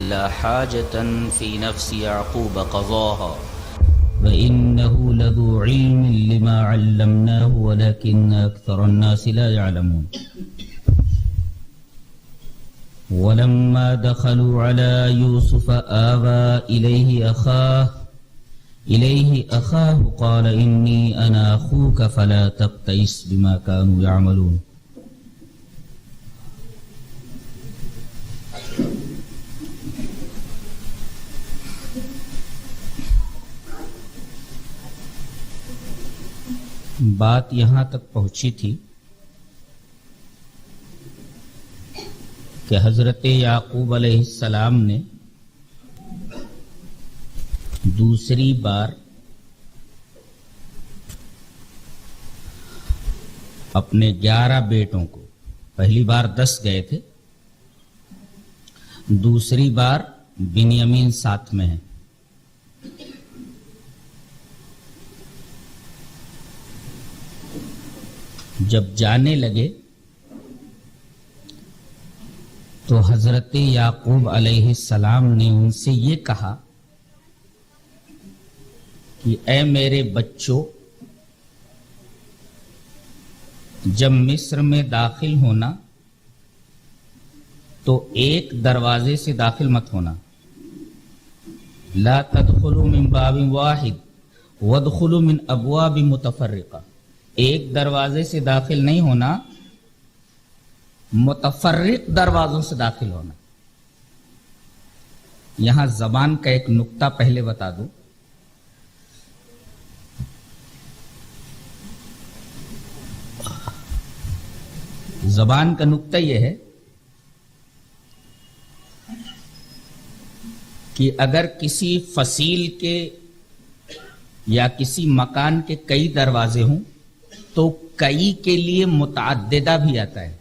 لا حاجة في نفس يعقوب قضاها وإنه لذو علم لما علمناه ولكن أكثر الناس لا يعلمون ولما دخلوا على يوسف آوى إليه أخاه قال إني أنا أخوك فلا تبتئس بما كانوا يعملون. بات یہاں تک پہنچی تھی کہ حضرت یعقوب علیہ السلام نے دوسری بار اپنے 11 بیٹوں کو، پہلی بار 10 گئے تھے، دوسری بار بنیامین ساتھ میں ہے، جب جانے لگے تو حضرت یعقوب علیہ السلام نے ان سے یہ کہا کہ اے میرے بچوں، جب مصر میں داخل ہونا تو ایک دروازے سے داخل مت ہونا، لا تدخلوا من باب واحد وادخلوا من ابواب متفرقہ، ایک دروازے سے داخل نہیں ہونا، متفرق دروازوں سے داخل ہونا۔ یہاں زبان کا ایک نقطہ پہلے بتا دوں، زبان کا نقطہ یہ ہے کہ اگر کسی فصیل کے یا کسی مکان کے کئی دروازے ہوں تو کئی کے لیے متعددہ بھی آتا ہے،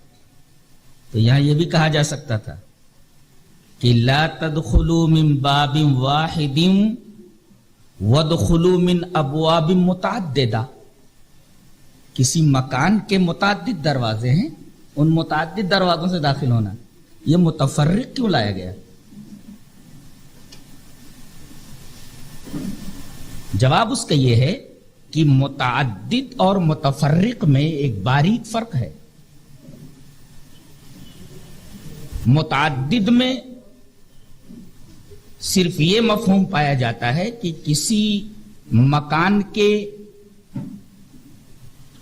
تو یہاں یہ بھی کہا جا سکتا تھا کہ لا تدخلوا من باب واحد وادخلوا من ابواب متعددہ، کسی مکان کے متعدد دروازے ہیں، ان متعدد دروازوں سے داخل ہونا۔ یہ متفرق کیوں لایا گیا؟ جواب اس کا یہ ہے کہ متعدد اور متفرق میں ایک باریک فرق ہے۔ متعدد میں صرف یہ مفہوم پایا جاتا ہے کہ کسی مکان کے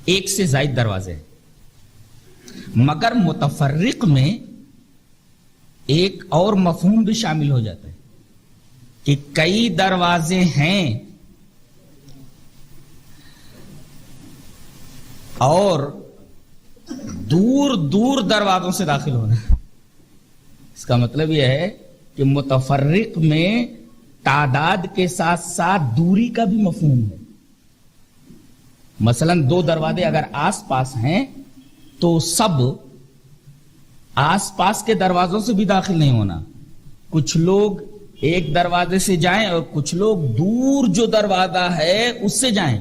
ایک سے زائد دروازے ہیں، مگر متفرق میں ایک اور مفہوم بھی شامل ہو جاتا ہے کہ کئی دروازے ہیں اور دور دور دروازوں سے داخل ہونا۔ اس کا مطلب یہ ہے کہ متفرق میں تعداد کے ساتھ ساتھ دوری کا بھی مفہوم ہے۔ مثلا 2 دروازے اگر آس پاس ہیں تو سب آس پاس کے دروازوں سے بھی داخل نہیں ہونا، کچھ لوگ ایک دروازے سے جائیں اور کچھ لوگ دور جو دروازہ ہے اس سے جائیں۔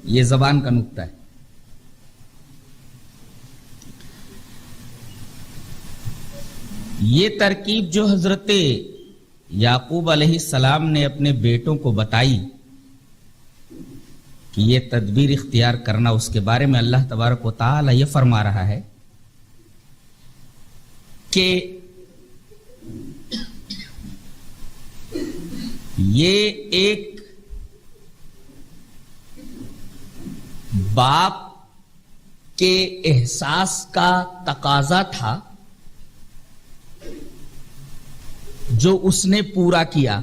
یہ زبان کا نقطہ ہے۔ یہ ترکیب جو حضرت یعقوب علیہ السلام نے اپنے بیٹوں کو بتائی کہ یہ تدبیر اختیار کرنا، اس کے بارے میں اللہ تبارک و تعالی یہ فرما رہا ہے کہ یہ ایک باپ کے احساس کا تقاضا تھا جو اس نے پورا کیا۔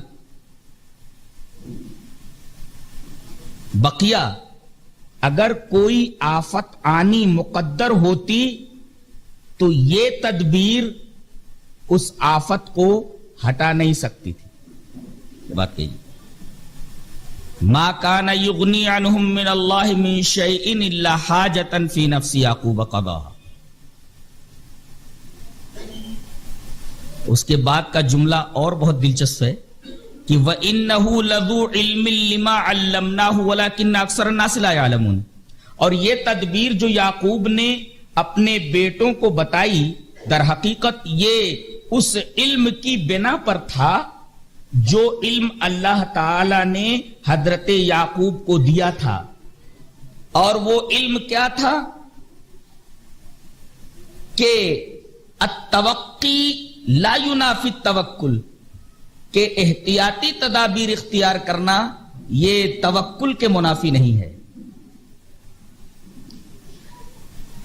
بقیہ اگر کوئی آفت آنی مقدر ہوتی تو یہ تدبیر اس آفت کو ہٹا نہیں سکتی تھی۔ بات کہیے، ما کان یغنی عنہم من اللہ من شیء الا حاجۃ فی نفس یعقوب قضاها۔ اس کے بعد کا جملہ اور بہت دلچسپ ہے کہ وَإِنَّهُ لَذُو عِلْمٍ لِمَا عَلَّمْنَاهُ وَلَكِنَّ أَكْثَرَ النَّاسِ لَا يَعْلَمُونَ۔ اور یہ تدبیر جو یعقوب نے اپنے بیٹوں کو بتائی، در حقیقت یہ اس علم کی بنا پر تھا جو علم اللہ تعالی نے حضرت یعقوب کو دیا تھا. اور وہ علم کیا تھا کہ التوقی لا ينافی التوکل، کہ احتیاطی تدابیر اختیار کرنا یہ توکل کے منافی نہیں ہے.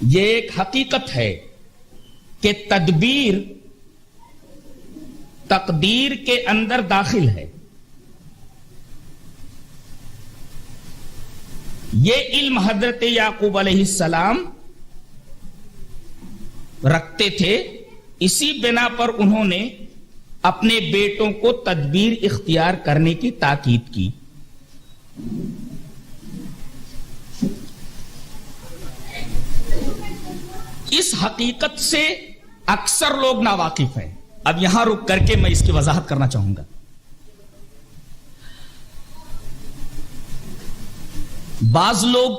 یہ ایک حقیقت ہے کہ تدبیر تقدیر کے اندر داخل ہے. یہ علم حضرت یعقوب علیہ السلام رکھتے تھے، اسی بنا پر انہوں نے اپنے بیٹوں کو تدبیر اختیار کرنے کی تاکید کی. اس حقیقت سے اکثر لوگ ناواقف ہیں. اب یہاں رک کر کے میں اس کی وضاحت کرنا چاہوں گا. بعض لوگ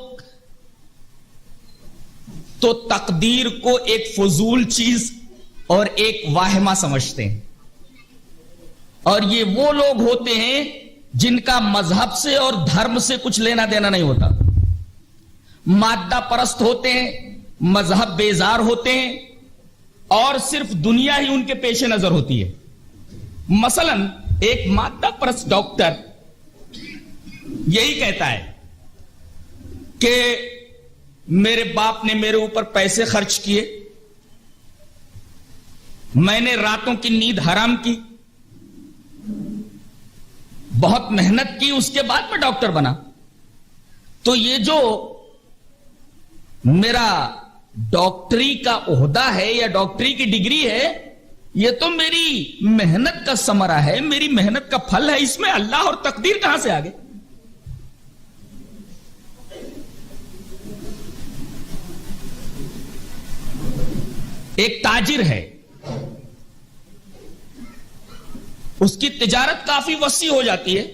تو تقدیر کو ایک فضول چیز اور ایک واہمہ سمجھتے ہیں، اور یہ وہ لوگ ہوتے ہیں جن کا مذہب سے اور دھرم سے کچھ لینا دینا نہیں ہوتا. مادہ پرست ہوتے ہیں، مذہب بیزار ہوتے ہیں، اور صرف دنیا ہی ان کے پیش نظر ہوتی ہے. مثلا ایک مادہ پرست ڈاکٹر یہی کہتا ہے کہ میرے باپ نے میرے اوپر پیسے خرچ کیے، میں نے راتوں کی نیند حرام کی، بہت محنت کی، اس کے بعد میں ڈاکٹر بنا. تو یہ جو میرا ڈاکٹری کا عہدہ ہے یا ڈاکٹری کی ڈگری ہے، یہ تو میری محنت کا ثمرہ ہے، میری محنت کا پھل ہے. اس میں اللہ اور تقدیر کہاں سے آ گئے؟ ایک تاجر ہے، اس کی تجارت کافی وسیع ہو جاتی ہے.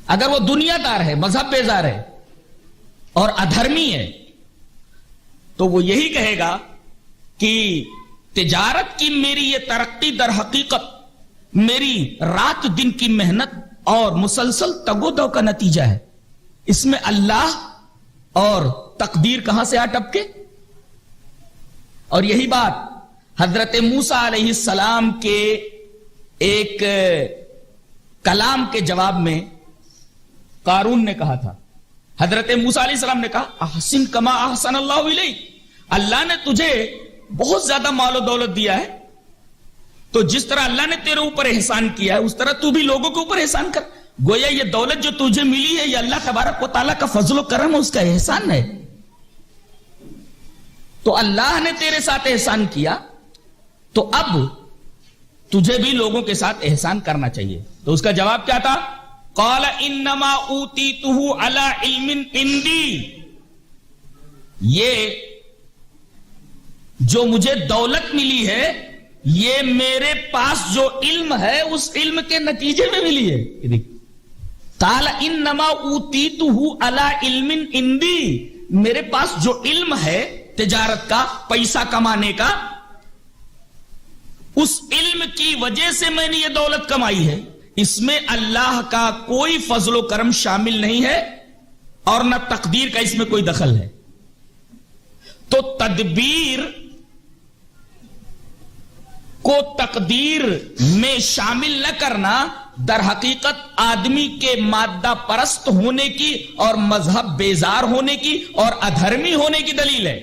اگر وہ دنیا دار ہے، مذہب بیزار ہے اور ادھرمی ہے، تو وہ یہی کہے گا کہ تجارت کی میری یہ ترقی در حقیقت میری رات دن کی محنت اور مسلسل تگو دو کا نتیجہ ہے. اس میں اللہ اور تقدیر کہاں سے آ ٹپکے؟ اور یہی بات حضرت موسیٰ علیہ السلام کے ایک کلام کے جواب میں قارون نے کہا تھا. حضرت موسیٰ علیہ السلام نے کہا احسن کما احسن اللہ الیک، اللہ نے تجھے بہت زیادہ مال و دولت دیا ہے، تو جس طرح اللہ نے تیرے اوپر احسان کیا ہے اس طرح تو بھی لوگوں کے اوپر احسان کر. گویا یہ دولت جو تجھے ملی ہے یہ اللہ تبارک و تعالیٰ کا فضل و کرم، اس کا احسان ہے. تو اللہ نے تیرے ساتھ احسان کیا، تو اب تجھے بھی لوگوں کے ساتھ احسان کرنا چاہیے. تو اس کا جواب کیا تھا؟ قال انما اوتیتہ علی علم عندی، یہ جو مجھے دولت ملی ہے یہ میرے پاس جو علم ہے اس علم کے نتیجے میں ملی ہے. قال انما اوتیتہ علی علم عندی، میرے پاس جو علم ہے تجارت کا، پیسہ کمانے کا، اس علم کی وجہ سے میں نے یہ دولت کمائی ہے. اس میں اللہ کا کوئی فضل و کرم شامل نہیں ہے اور نہ تقدیر کا اس میں کوئی دخل ہے. تو تدبیر کو تقدیر میں شامل نہ کرنا در حقیقت آدمی کے مادہ پرست ہونے کی اور مذہب بیزار ہونے کی اور ادھرمی ہونے کی دلیل ہے.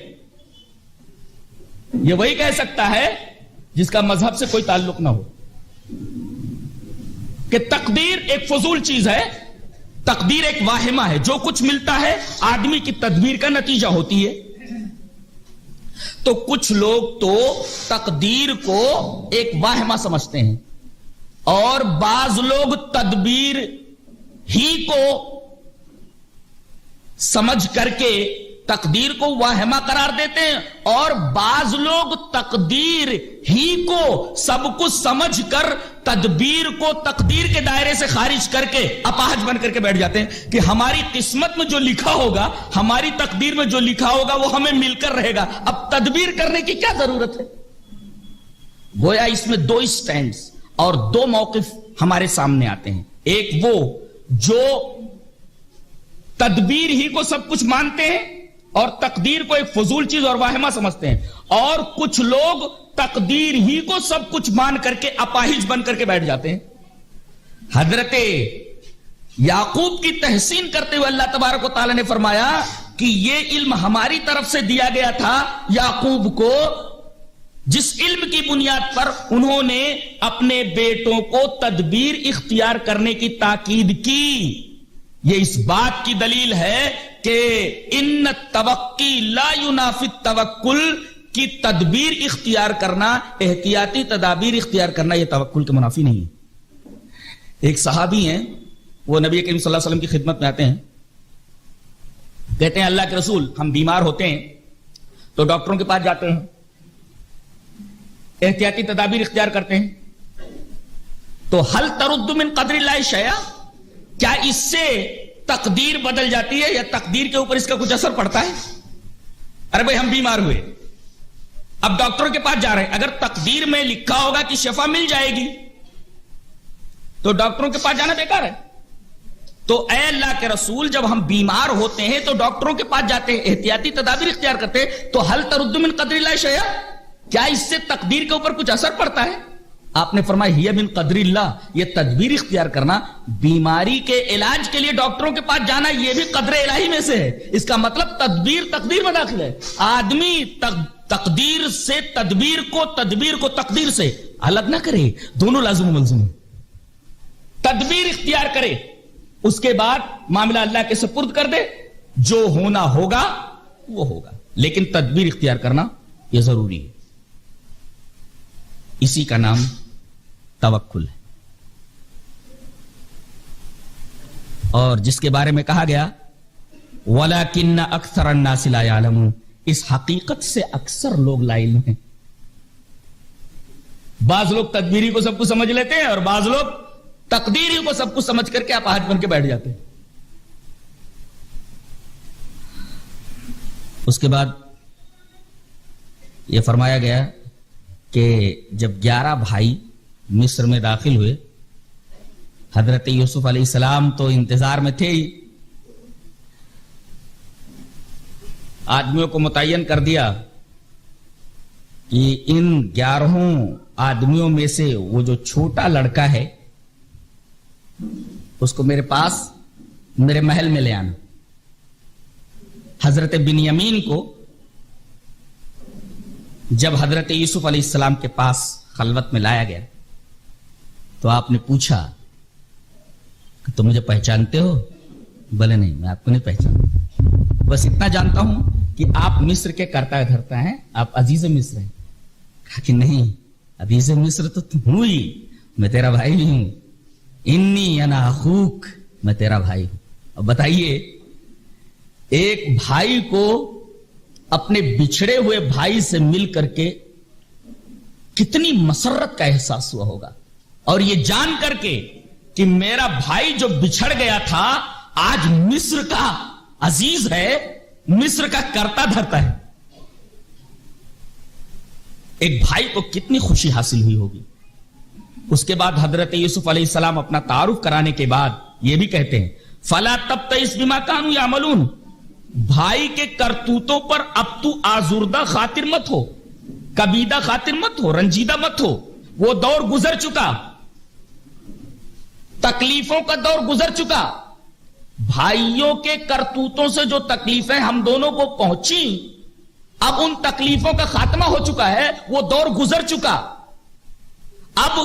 یہ وہی کہہ سکتا ہے جس کا مذہب سے کوئی تعلق نہ ہو کہ تقدیر ایک فضول چیز ہے، تقدیر ایک واہمہ ہے، جو کچھ ملتا ہے آدمی کی تدبیر کا نتیجہ ہوتی ہے. تو کچھ لوگ تو تقدیر کو ایک واہمہ سمجھتے ہیں، اور بعض لوگ تدبیر ہی کو سمجھ کر کے تقدیر کو واہمہ قرار دیتے ہیں، اور بعض لوگ تقدیر ہی کو سب کچھ سمجھ کر تدبیر کو تقدیر کے دائرے سے خارج کر کے اپاہج بن کر کے بیٹھ جاتے ہیں کہ ہماری قسمت میں جو لکھا ہوگا، ہماری تقدیر میں جو لکھا ہوگا وہ ہمیں مل کر رہے گا، اب تدبیر کرنے کی کیا ضرورت ہے؟ گویا اس میں دو سٹینڈز اور دو موقف ہمارے سامنے آتے ہیں. ایک وہ جو تدبیر ہی کو سب کچھ مانتے ہیں اور تقدیر کو ایک فضول چیز اور واہمہ سمجھتے ہیں, اور کچھ لوگ تقدیر ہی کو سب کچھ مان کر کے اپاہج بن کر کے بیٹھ جاتے ہیں. حضرت یعقوب کی تحسین کرتے ہوئے اللہ تبارک و تعالی نے فرمایا کہ یہ علم ہماری طرف سے دیا گیا تھا یعقوب کو, جس علم کی بنیاد پر انہوں نے اپنے بیٹوں کو تدبیر اختیار کرنے کی تاکید کی. یہ اس بات کی دلیل ہے کہ ان التوقی لا ینافی التوکل, کی تدبیر اختیار کرنا, احتیاطی تدابیر اختیار کرنا, یہ توکل کے منافی نہیں ہے. ایک صحابی ہیں, وہ نبی کریم صلی اللہ علیہ وسلم کی خدمت میں آتے ہیں, کہتے ہیں اللہ کے رسول ہم بیمار ہوتے ہیں تو ڈاکٹروں کے پاس جاتے ہیں, احتیاطی تدابیر اختیار کرتے ہیں, تو حل ترد من قدر اللہ شیئا, کیا اس سے تقدیر بدل جاتی ہے یا تقدیر کے اوپر اس کا کچھ اثر پڑتا ہے؟ ارے بھائی ہم بیمار ہوئے, اب ڈاکٹر کے پاس جا رہے ہیں, اگر تقدیر میں لکھا ہوگا کہ شفا مل جائے گی تو ڈاکٹروں کے پاس جانا بیکار ہے. تو اے اللہ کے رسول جب ہم بیمار ہوتے ہیں تو ڈاکٹروں کے پاس جاتے ہیں, احتیاطی تدابیر اختیار کرتے ہیں, تو حل ترد من قدر اللہ شیئا, کیا اس سے تقدیر کے اوپر کچھ اثر پڑتا ہے؟ آپ نے فرمایا ہی من قدر اللہ, یہ تدبیر اختیار کرنا, بیماری کے علاج کے لیے ڈاکٹروں کے پاس جانا, یہ بھی قدر الہی میں سے ہے. اس کا مطلب تقدیر میں داخل ہے. آدمی تقدیر سے تدبیر کو, تدبیر کو تقدیر سے الگ نہ کرے, دونوں لازم و ملزم ہیں. تدبیر اختیار کرے, اس کے بعد معاملہ اللہ کے سپرد کر دے, جو ہونا ہوگا وہ ہوگا, لیکن تدبیر اختیار کرنا یہ ضروری ہے. اسی کا نام توکل ہے. اور جس کے بارے میں کہا گیا وَلَكِنَّ أَكْثَرَ النَّاسِ لَا يَعْلَمُونَ, اس حقیقت سے اکثر لوگ لا علم ہیں. بعض لوگ تدبیری کو سب کچھ سمجھ لیتے ہیں اور بعض لوگ تقدیری کو سب کچھ سمجھ کر کے اپاہج بن کے بیٹھ جاتے ہیں. اس کے بعد یہ فرمایا گیا کہ جب 11 بھائی مصر میں داخل ہوئے, حضرت یوسف علیہ السلام تو انتظار میں تھے ہی, آدمیوں کو متعین کر دیا کہ ان 11 آدمیوں میں سے وہ جو چھوٹا لڑکا ہے اس کو میرے پاس میرے محل میں لے آنا. حضرت بنیامین کو جب حضرت یوسف علیہ السلام کے پاس خلوت میں لایا گیا تو آپ نے پوچھا کہ تم مجھے پہچانتے ہو؟ بولے نہیں, میں آپ کو نہیں پہچانتا, بس اتنا جانتا ہوں کہ آپ مصر کے کرتا دھرتا ہیں, آپ عزیز مصر ہیں. کہا کہ نہیں, عزیز مصر تو تم ہوں ہی, میں تیرا بھائی بھی ہوں. انی انا اخوک, میں تیرا بھائی ہوں. اب بتائیے ایک بھائی کو اپنے بچھڑے ہوئے بھائی سے مل کر کے کتنی مسرت کا احساس ہوا ہوگا, اور یہ جان کر کے کہ میرا بھائی جو بچھڑ گیا تھا آج مصر کا عزیز ہے, مصر کا کرتا دھرتا ہے. ایک بھائی کو کتنی خوشی حاصل ہوئی ہوگی. اس کے بعد حضرت یوسف علیہ السلام اپنا تعارف کرانے کے بعد یہ بھی کہتے ہیں فلا تبتئس بما كانوا يعملون, بھائی کے کرتوتوں پر اب تو آزردہ خاطر مت ہو, کبیدہ خاطر مت ہو, رنجیدہ مت ہو. وہ دور گزر چکا, تکلیفوں کا دور گزر چکا. بھائیوں کے کرتوتوں سے جو تکلیفیں ہم دونوں کو پہنچی, اب ان تکلیفوں کا خاتمہ ہو چکا ہے, وہ دور گزر چکا. اب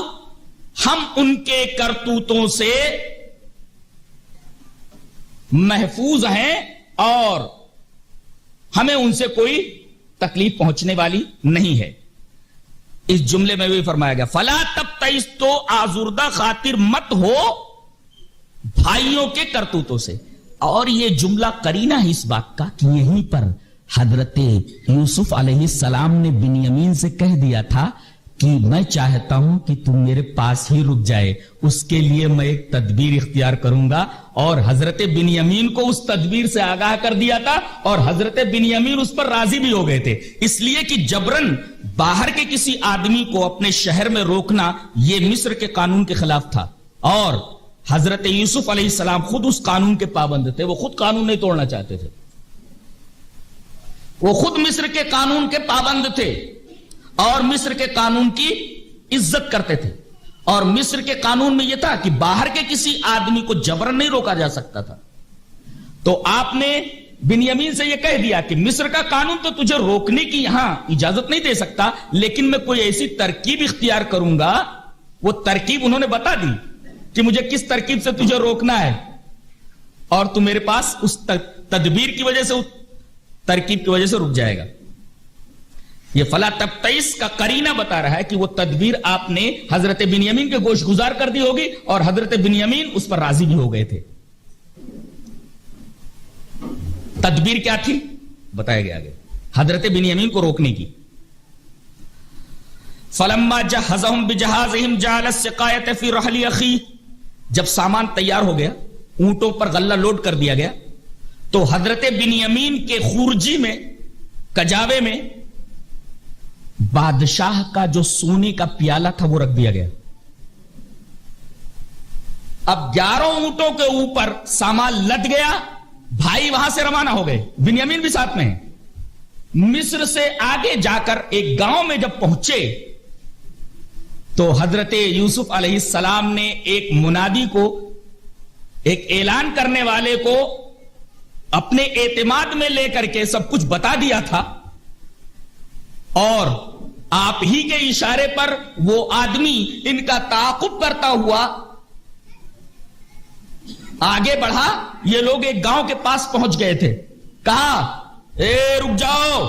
ہم ان کے کرتوتوں سے محفوظ ہیں اور ہمیں ان سے کوئی تکلیف پہنچنے والی نہیں ہے. اس جملے میں بھی فرمایا گیا فلا تبتئس, تو آزردہ خاطر مت ہو بھائیوں کے کرتوتوں سے. اور یہ جملہ قرینہ ہے اس بات کا کہ یہیں پر حضرت یوسف علیہ السلام نے بنیامین سے کہہ دیا تھا کہ میں چاہتا ہوں کہ تم میرے پاس ہی رک جائے، اس کے لیے میں ایک تدبیر اختیار کروں گا. اور حضرت بنیامین کو اس تدبیر سے آگاہ کر دیا تھا، اور حضرت بنیامین اس پر راضی بھی ہو گئے تھے، اس لیے کہ جبرن باہر کے کسی آدمی کو اپنے شہر میں روکنا یہ مصر کے قانون کے خلاف تھا. اور حضرت یوسف علیہ السلام خود اس قانون کے پابند تھے، وہ خود قانون نہیں توڑنا چاہتے تھے، وہ خود مصر کے قانون کے پابند تھے اور مصر کے قانون کی عزت کرتے تھے. اور مصر کے قانون میں یہ تھا کہ باہر کے کسی آدمی کو جبرن نہیں روکا جا سکتا تھا. تو آپ نے بنیامین سے یہ کہہ دیا کہ مصر کا قانون تو تجھے روکنے کی یہاں اجازت نہیں دے سکتا، لیکن میں کوئی ایسی ترکیب اختیار کروں گا. وہ ترکیب انہوں نے بتا دی کہ مجھے کس ترکیب سے تجھے روکنا ہے، اور تو میرے پاس اس تدبیر کی وجہ سے، اس ترکیب کی وجہ سے رک جائے گا. یہ فلا تبتئس کا قرینہ بتا رہا ہے کہ وہ تدبیر آپ نے حضرت بنیامین کے گوش گزار کر دی ہوگی، اور حضرت بنیامین اس پر راضی بھی ہو گئے تھے. تدبیر کیا تھی بتایا گیا آگے، حضرت بنیامین کو روکنے کی. فلما جہزہم بجہازہم جعل السقایۃ فی رحل اخیہ، جب سامان تیار ہو گیا، اونٹوں پر غلہ لوڈ کر دیا گیا، تو حضرت بنیامین کے خورجی میں، کجاوے میں بادشاہ کا جو سونے کا پیالہ تھا وہ رکھ دیا گیا. اب 11 اونٹوں کے اوپر سامان لد گیا، بھائی وہاں سے روانہ ہو گئے، بنیامین بھی ساتھ میں ہے. مصر سے آگے جا کر ایک گاؤں میں جب پہنچے تو حضرت یوسف علیہ السلام نے ایک منادی کو، ایک اعلان کرنے والے کو اپنے اعتماد میں لے کر کے سب کچھ بتا دیا تھا، اور آپ ہی کے اشارے پر وہ آدمی ان کا تعاقب کرتا ہوا آگے بڑھا. یہ لوگ ایک گاؤں کے پاس پہنچ گئے تھے، کہا اے رک جاؤ.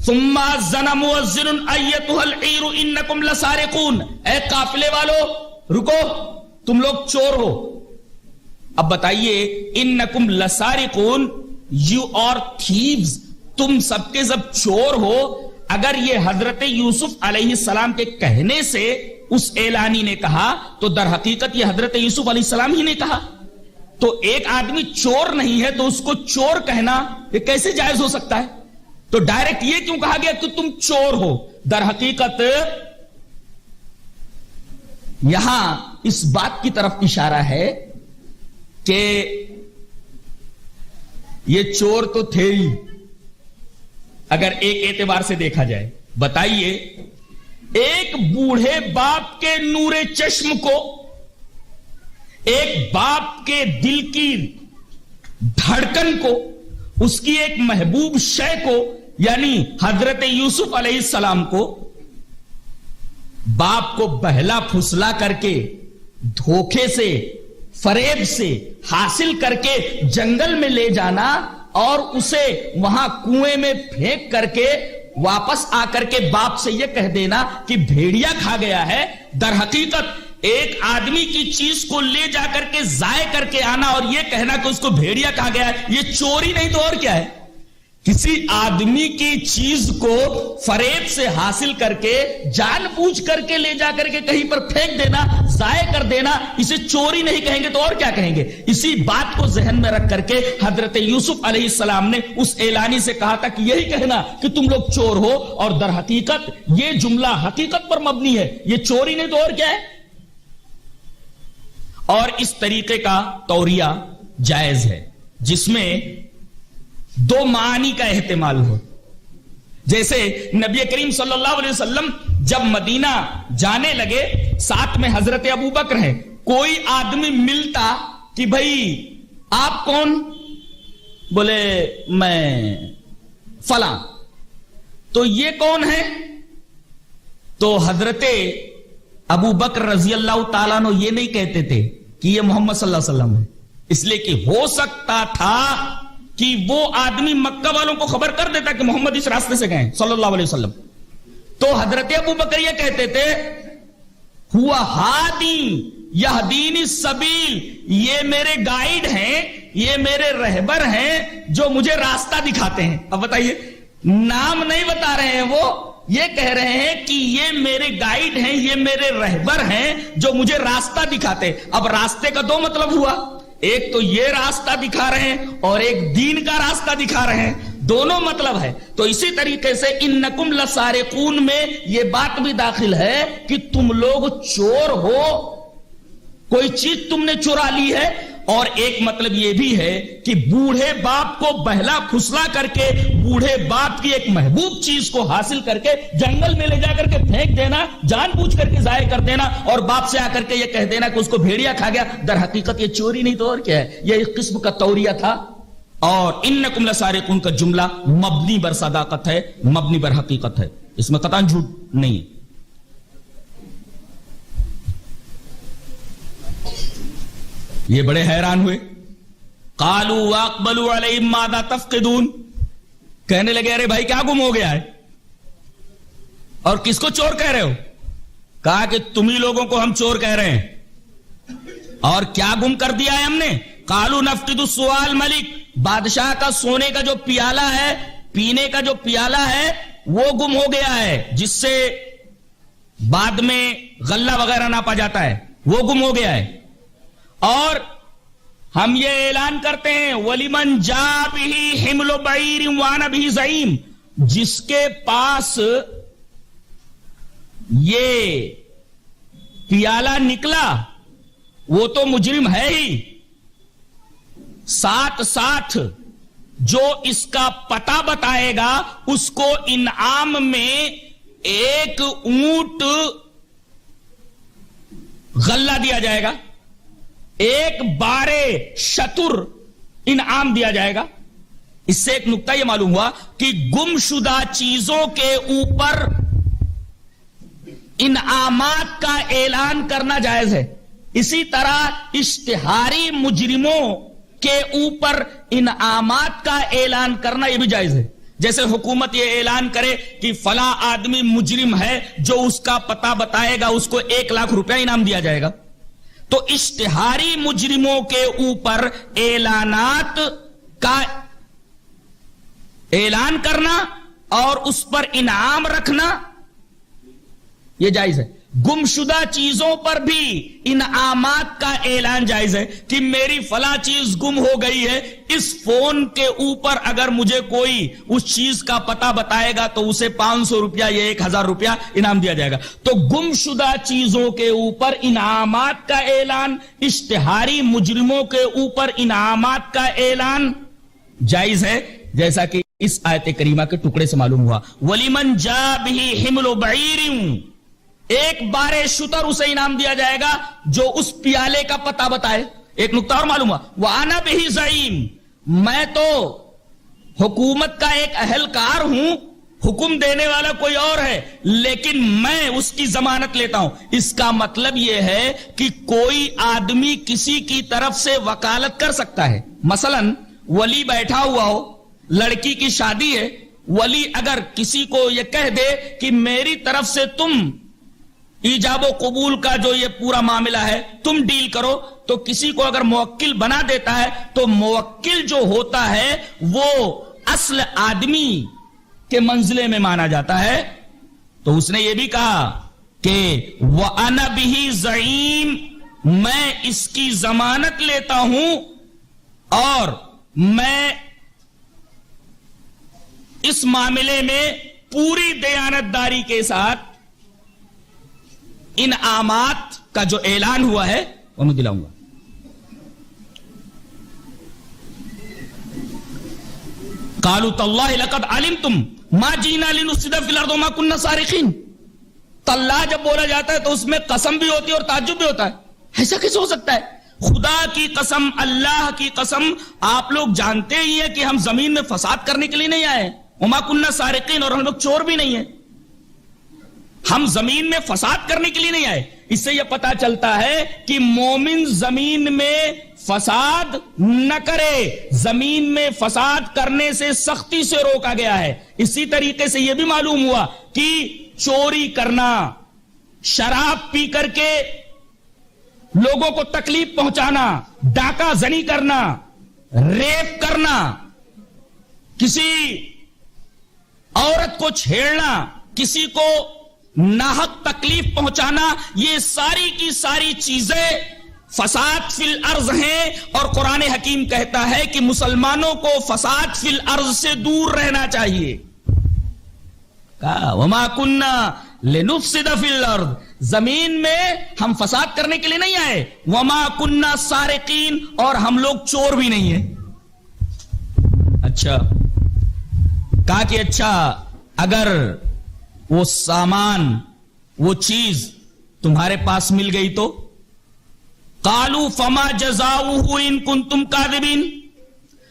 ثم اذن مؤذن ایتها العیر انکم لسارقون، اے قافلے والو رکو، تم لوگ چور ہو. اب بتائیے، انکم لسارقون، یو آر تھیوز، تم سب کے سب چور ہو. اگر یہ حضرت یوسف علیہ السلام کے کہنے سے اس اعلانی نے کہا تو در حقیقت یہ حضرت یوسف علیہ السلام ہی نے کہا. تو ایک آدمی چور نہیں ہے تو اس کو چور کہنا یہ کیسے جائز ہو سکتا ہے؟ تو ڈائریکٹ یہ کیوں کہا گیا کہ تم چور ہو؟ در حقیقت یہاں اس بات کی طرف اشارہ ہے کہ یہ چور تو تھے ہی، اگر ایک اعتبار سے دیکھا جائے. بتائیے، ایک بوڑھے باپ کے نور چشم کو، ایک باپ کے دل کی دھڑکن کو، اس کی ایک محبوب شے کو، یعنی حضرت یوسف علیہ السلام کو، باپ کو بہلا پھسلا کر کے، دھوکے سے، فریب سے حاصل کر کے جنگل میں لے جانا، اور اسے وہاں کنویں میں پھینک کر کے واپس آ کر کے باپ سے یہ کہہ دینا کہ بھیڑیا کھا گیا ہے. در حقیقت ایک آدمی کی چیز کو لے جا کر کے ضائع کر کے آنا اور یہ کہنا کہ اس کو بھیڑیا کھا گیا ہے، یہ چوری نہیں تو اور کیا ہے؟ کسی آدمی کی چیز کو فریب سے حاصل کر کے جان بوجھ کر کے لے جا کر کے کہیں پر پھینک دینا، ضائع کر دینا، اسے چوری نہیں کہیں گے تو اور کیا کہیں گے؟ اسی بات کو ذہن میں رکھ کر کے حضرت یوسف علیہ السلام نے اس اعلانی سے کہا تھا کہ یہی کہنا کہ تم لوگ چور ہو، اور در حقیقت یہ جملہ حقیقت پر مبنی ہے، یہ چوری نہیں تو اور کیا ہے؟ اور اس طریقے کا توریہ جائز ہے جس میں دو معانی کا احتمال ہو. جیسے نبی کریم صلی اللہ علیہ وسلم جب مدینہ جانے لگے، ساتھ میں حضرت ابو بکر ہیں، کوئی آدمی ملتا کہ بھائی آپ کون؟ بولے میں فلاں. تو یہ کون ہے؟ تو حضرت ابو بکر رضی اللہ تعالیٰ عنہ یہ نہیں کہتے تھے کہ یہ محمد صلی اللہ علیہ وسلم ہے، اس لیے کہ ہو سکتا تھا کہ وہ آدمی مکہ والوں کو خبر کر دیتا کہ محمد اس راستے سے گئے صلی اللہ علیہ وسلم. تو حضرت ابو بکر یہ کہتے تھے ہوا ہادی یہدینی السبیل، یہ میرے گائیڈ ہیں، یہ میرے رہبر ہیں جو مجھے راستہ دکھاتے ہیں. اب بتائیے نام نہیں بتا رہے ہیں، وہ یہ کہہ رہے ہیں کہ یہ میرے گائیڈ ہیں، یہ میرے رہبر ہیں جو مجھے راستہ دکھاتے۔ اب راستے کا دو مطلب ہوا، ایک تو یہ راستہ دکھا رہے ہیں اور ایک دین کا راستہ دکھا رہے ہیں، دونوں مطلب ہے۔ تو اسی طریقے سے انکم لسارقون میں یہ بات بھی داخل ہے کہ تم لوگ چور ہو، کوئی چیز تم نے چرا لی ہے، اور ایک مطلب یہ بھی ہے کہ بوڑھے باپ کو بہلا پھسلا کر کے، بوڑھے باپ کی ایک محبوب چیز کو حاصل کر کے جنگل میں لے جا کر کے پھینک دینا، جان بوجھ کر کے ضائع کر دینا، اور باپ سے آ کر کے یہ کہہ دینا کہ اس کو بھیڑیا کھا گیا۔ در حقیقت یہ چوری نہیں تو اور کیا ہے، یہ ایک قسم کا توریہ تھا۔ اور انکم لسارقون کا جملہ مبنی بر صداقت ہے، مبنی بر حقیقت ہے، اس میں قطعاً جھوٹ نہیں ہے۔ یہ بڑے حیران ہوئے، قالوا واقبلوا علیہم ماذا تفقدون، کہنے لگے ارے بھائی کیا گم ہو گیا ہے، اور کس کو چور کہہ رہے ہو؟ کہا کہ تمہیں لوگوں کو ہم چور کہہ رہے ہیں، اور کیا گم کر دیا ہے ہم نے؟ قالوا نفقد السوال ملک، بادشاہ کا سونے کا جو پیالہ ہے، پینے کا جو پیالہ ہے وہ گم ہو گیا ہے، جس سے بعد میں غلہ وغیرہ ناپا جاتا ہے، وہ گم ہو گیا ہے۔ اور ہم یہ اعلان کرتے ہیں وَلِمَنْ جَاءَ بِهِ حِمْلُ بَعِيرٍ وَأَنَا بِهِ زَعِيمٌ، جس کے پاس یہ پیالہ نکلا وہ تو مجرم ہے ہی، ساتھ ساتھ جو اس کا پتہ بتائے گا اس کو انعام میں ایک اونٹ غلہ دیا جائے گا، ایک بارے شتر انعام دیا جائے گا۔ اس سے ایک نقطہ یہ معلوم ہوا کہ گم شدہ چیزوں کے اوپر انعامات کا اعلان کرنا جائز ہے، اسی طرح اشتہاری مجرموں کے اوپر انعامات کا اعلان کرنا یہ بھی جائز ہے۔ جیسے حکومت یہ اعلان کرے کہ فلاں آدمی مجرم ہے، جو اس کا پتہ بتائے گا اس کو 1 لاکھ روپیہ انعام دیا جائے گا۔ تو اشتہاری مجرموں کے اوپر اعلانات کا اعلان کرنا اور اس پر انعام رکھنا یہ جائز ہے۔ گم شدہ چیزوں پر بھی انعامات کا اعلان جائز ہے کہ میری فلاں چیز گم ہو گئی ہے، اس فون کے اوپر اگر مجھے کوئی اس چیز کا پتہ بتائے گا تو اسے 500 روپیہ یا 1000 روپیہ انعام دیا جائے گا۔ تو گم شدہ چیزوں کے اوپر انعامات کا اعلان، اشتہاری مجرموں کے اوپر انعامات کا اعلان جائز ہے، جیسا کہ اس آیت کریمہ کے ٹکڑے سے معلوم ہوا۔ وَلِمَنْ جَاءَ بِهِ حِمْلُ بَعِيرٍ، ایک بارے شتر اسے انعام دیا جائے گا جو اس پیالے کا پتہ بتائے۔ ایک نقطہ اور معلوم ہوا، وَأَنَا بِهِ زَعِيمٌ، میں تو حکومت کا ایک اہلکار ہوں، حکم دینے والا کوئی اور ہے لیکن میں اس کی ضمانت لیتا ہوں۔ اس کا مطلب یہ ہے کہ کوئی آدمی کسی کی طرف سے وکالت کر سکتا ہے۔ مثلا ولی بیٹھا ہوا ہو، لڑکی کی شادی ہے، ولی اگر کسی کو یہ کہہ دے کہ میری طرف سے تم ایجاب و قبول کا جو یہ پورا معاملہ ہے تم ڈیل کرو، تو کسی کو اگر موکل بنا دیتا ہے تو موکل جو ہوتا ہے وہ اصل آدمی کے منزلے میں مانا جاتا ہے۔ تو اس نے یہ بھی کہا کہ وَأَنَا بِهِ زَعِيمٌ، میں اس کی ضمانت لیتا ہوں اور میں اس معاملے میں پوری دیانتداری کے ساتھ انعامات کا جو اعلان ہوا ہے وہ میں دلاؤں گا۔ قالوا تاللہ لقد علمتم ما جئنا لنفسد فی الارض وما كنا سارقین، تاللہ جب بولا جاتا ہے تو اس میں قسم بھی ہوتی ہے اور تعجب بھی ہوتا ہے۔ ایسا کیسے ہو سکتا ہے؟ خدا کی قسم، اللہ کی قسم، آپ لوگ جانتے ہی ہیں کہ ہم زمین میں فساد کرنے کے لیے نہیں آئے، وما كنا سارقین، اور ہم لوگ چور بھی نہیں ہیں، ہم زمین میں فساد کرنے کے لیے نہیں آئے۔ اس سے یہ پتا چلتا ہے کہ مومن زمین میں فساد نہ کرے، زمین میں فساد کرنے سے سختی سے روکا گیا ہے۔ اسی طریقے سے یہ بھی معلوم ہوا کہ چوری کرنا، شراب پی کر کے لوگوں کو تکلیف پہنچانا، ڈاکہ زنی کرنا، ریپ کرنا، کسی عورت کو چھیڑنا, کسی کو ناحق تکلیف پہنچانا, یہ ساری کی ساری چیزیں فساد فی الارض ہیں. اور قرآن حکیم کہتا ہے کہ مسلمانوں کو فساد فی الارض سے دور رہنا چاہیے. وما کننا لنفسد فی الارض, زمین میں ہم فساد کرنے کے لیے نہیں آئے. وما کننا سارقین, اور ہم لوگ چور بھی نہیں ہیں. اچھا کہا کہ اچھا اگر وہ سامان, وہ چیز تمہارے پاس مل گئی تو قالوا فما جزاؤہ ان کنتم کاذبین,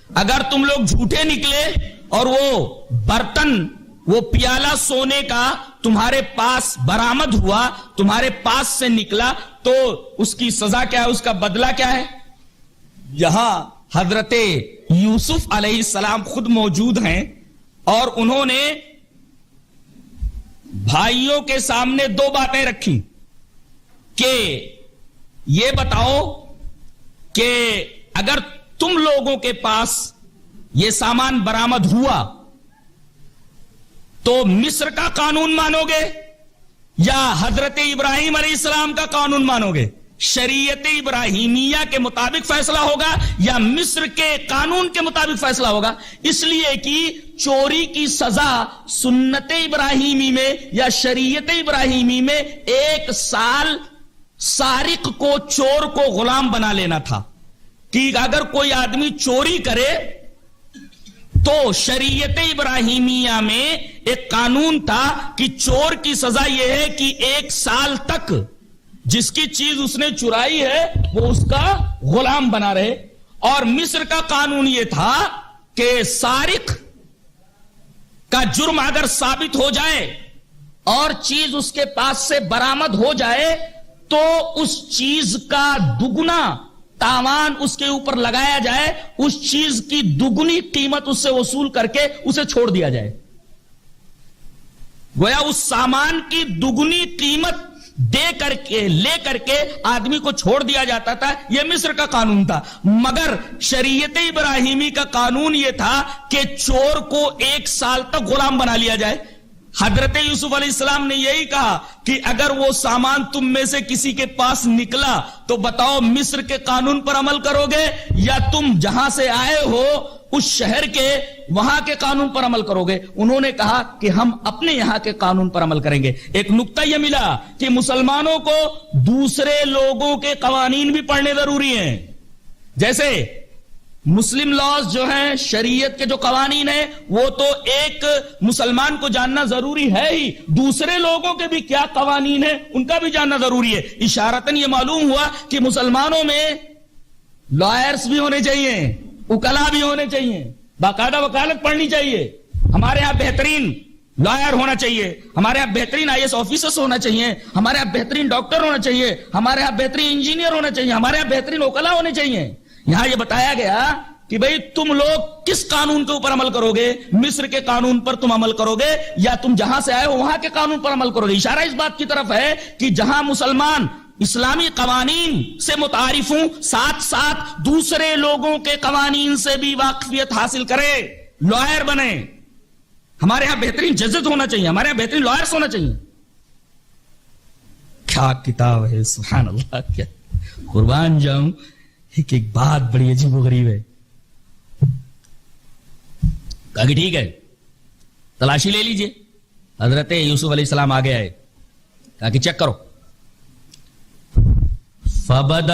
اگر تم لوگ جھوٹے نکلے اور وہ برتن, وہ پیالہ سونے کا تمہارے پاس برآمد ہوا, تمہارے پاس سے نکلا, تو اس کی سزا کیا ہے, اس کا بدلہ کیا ہے؟ یہاں حضرت یوسف علیہ السلام خود موجود ہیں اور انہوں نے بھائیوں کے سامنے دو باتیں رکھی کہ یہ بتاؤ کہ اگر تم لوگوں کے پاس یہ سامان برآمد ہوا تو مصر کا قانون مانو گے یا حضرت ابراہیم علیہ السلام کا قانون مانو گے؟ شریعت ابراہیمیہ کے مطابق فیصلہ ہوگا یا مصر کے قانون کے مطابق فیصلہ ہوگا؟ اس لیے کہ چوری کی سزا سنت ابراہیمی میں یا شریعت ابراہیمی میں 1 سال سارق کو, چور کو غلام بنا لینا تھا. کہ اگر کوئی آدمی چوری کرے تو شریعت ابراہیمیہ میں ایک قانون تھا کہ چور کی سزا یہ ہے کہ 1 سال تک جس کی چیز اس نے چرائی ہے وہ اس کا غلام بنا رہے. اور مصر کا قانون یہ تھا کہ سارق کا جرم اگر ثابت ہو جائے اور چیز اس کے پاس سے برآمد ہو جائے تو اس چیز کا دگنا تاوان اس کے اوپر لگایا جائے, اس چیز کی دگنی قیمت اس سے وصول کر کے اسے چھوڑ دیا جائے. گویا اس سامان کی دگنی قیمت دے کر کے, لے کر کے آدمی کو چھوڑ دیا جاتا تھا. یہ مصر کا قانون تھا. مگر شریعت ابراہیمی کا قانون یہ تھا کہ چور کو 1 سال تک غلام بنا لیا جائے. حضرت یوسف علیہ السلام نے یہی کہا کہ اگر وہ سامان تم میں سے کسی کے پاس نکلا تو بتاؤ مصر کے قانون پر عمل کرو گے یا تم جہاں سے آئے ہو اس شہر کے وہاں کے قانون پر عمل کرو گے؟ انہوں نے کہا کہ ہم اپنے یہاں کے قانون پر عمل کریں گے. ایک نقطہ یہ ملا کہ مسلمانوں کو دوسرے لوگوں کے قوانین بھی پڑھنے ضروری ہیں. جیسے مسلم لاز جو ہیں, شریعت کے جو قوانین ہیں, وہ تو ایک مسلمان کو جاننا ضروری ہے ہی, دوسرے لوگوں کے بھی کیا قوانین ہیں ان کا بھی جاننا ضروری ہے. اشارتاً یہ معلوم ہوا کہ مسلمانوں میں لائرز بھی ہونے چاہیے, وکلا بھی ہونے چاہیے, باقاعدہ وکالت پڑھنی چاہیے. ہمارے ہاں بہترین لائر ہونا چاہیے, ہمارے ہاں بہترین IAS آفیسرز ہونا چاہیے, ہمارے ہاں بہترین ڈاکٹر ہونا چاہیے, ہمارے ہاں بہترین انجینئر ہونا چاہیے, ہمارے ہاں بہترین وکلا ہونے چاہیے. یہاں یہ بتایا گیا کہ بھئی تم لوگ کس قانون کے اوپر عمل کرو گے؟ مصر کے قانون پر تم عمل کرو گے یا تم جہاں سے آئے ہو وہاں کے قانون پر عمل کرو گے؟ اشارہ اس بات کی طرف ہے کہ جہاں مسلمان اسلامی قوانین سے متعارف ہوں, ساتھ ساتھ دوسرے لوگوں کے قوانین سے بھی واقفیت حاصل کرے, لائر بنے. ہمارے ہاں بہترین ججز ہونا چاہیے, ہمارے ہاں بہترین لائرز ہونا چاہیے. کیا کتاب ہے, سبحان اللہ, کیا قربان جاؤں. ایک بات بڑی عجیب و غریب ہے. کہا کہ ٹھیک ہے تلاشی لے لیجئے. حضرت یوسف علیہ السلام آگے آئے, کہا کہ چیک کرو. فَبَدَ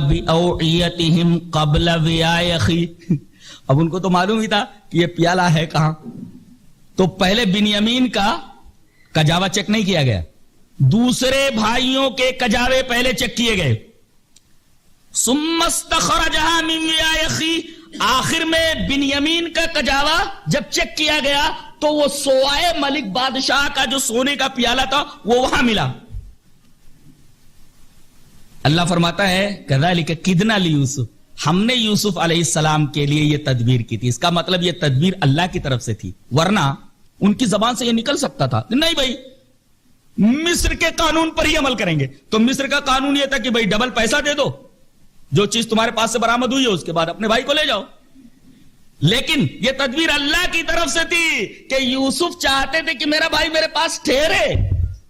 بِأَوْعِيَتِهِمْ قَبْلَ وِعَاءِ أَخِيهِ. اب ان کو تو معلوم ہی تھا کہ یہ پیالہ ہے کہاں, تو پہلے بنیامین کا کجاوا چیک نہیں کیا گیا, دوسرے بھائیوں کے کجاوے پہلے چیک کیے گئے. ثُمَّ اسْتَخْرَجَهَا مِنْ وِعَاءِ أَخِيهِ. آخر میں بنیامین کا کجاوا جب چیک کیا گیا تو وہ سوائے ملک بادشاہ کا جو سونے کا پیالہ تھا وہ وہاں ملا. اللہ فرماتا ہے كَذَلِكَ كِدْنَا لِيُوسُفَ, ہم نے یوسف علیہ السلام کے لیے یہ تدبیر کی تھی. اس کا مطلب یہ تدبیر اللہ کی طرف سے تھی, ورنہ ان کی زبان سے یہ نکل سکتا تھا نہیں بھائی مصر کے قانون پر ہی عمل کریں گے. تو مصر کا قانون یہ تھا کہ بھائی ڈبل پیسہ دے دو, جو چیز تمہارے پاس سے برآمد ہوئی ہے اس کے بعد اپنے بھائی کو لے جاؤ. لیکن یہ تدبیر اللہ کی طرف سے تھی کہ یوسف چاہتے تھے کہ میرا بھائی میرے پاس ٹھہرے.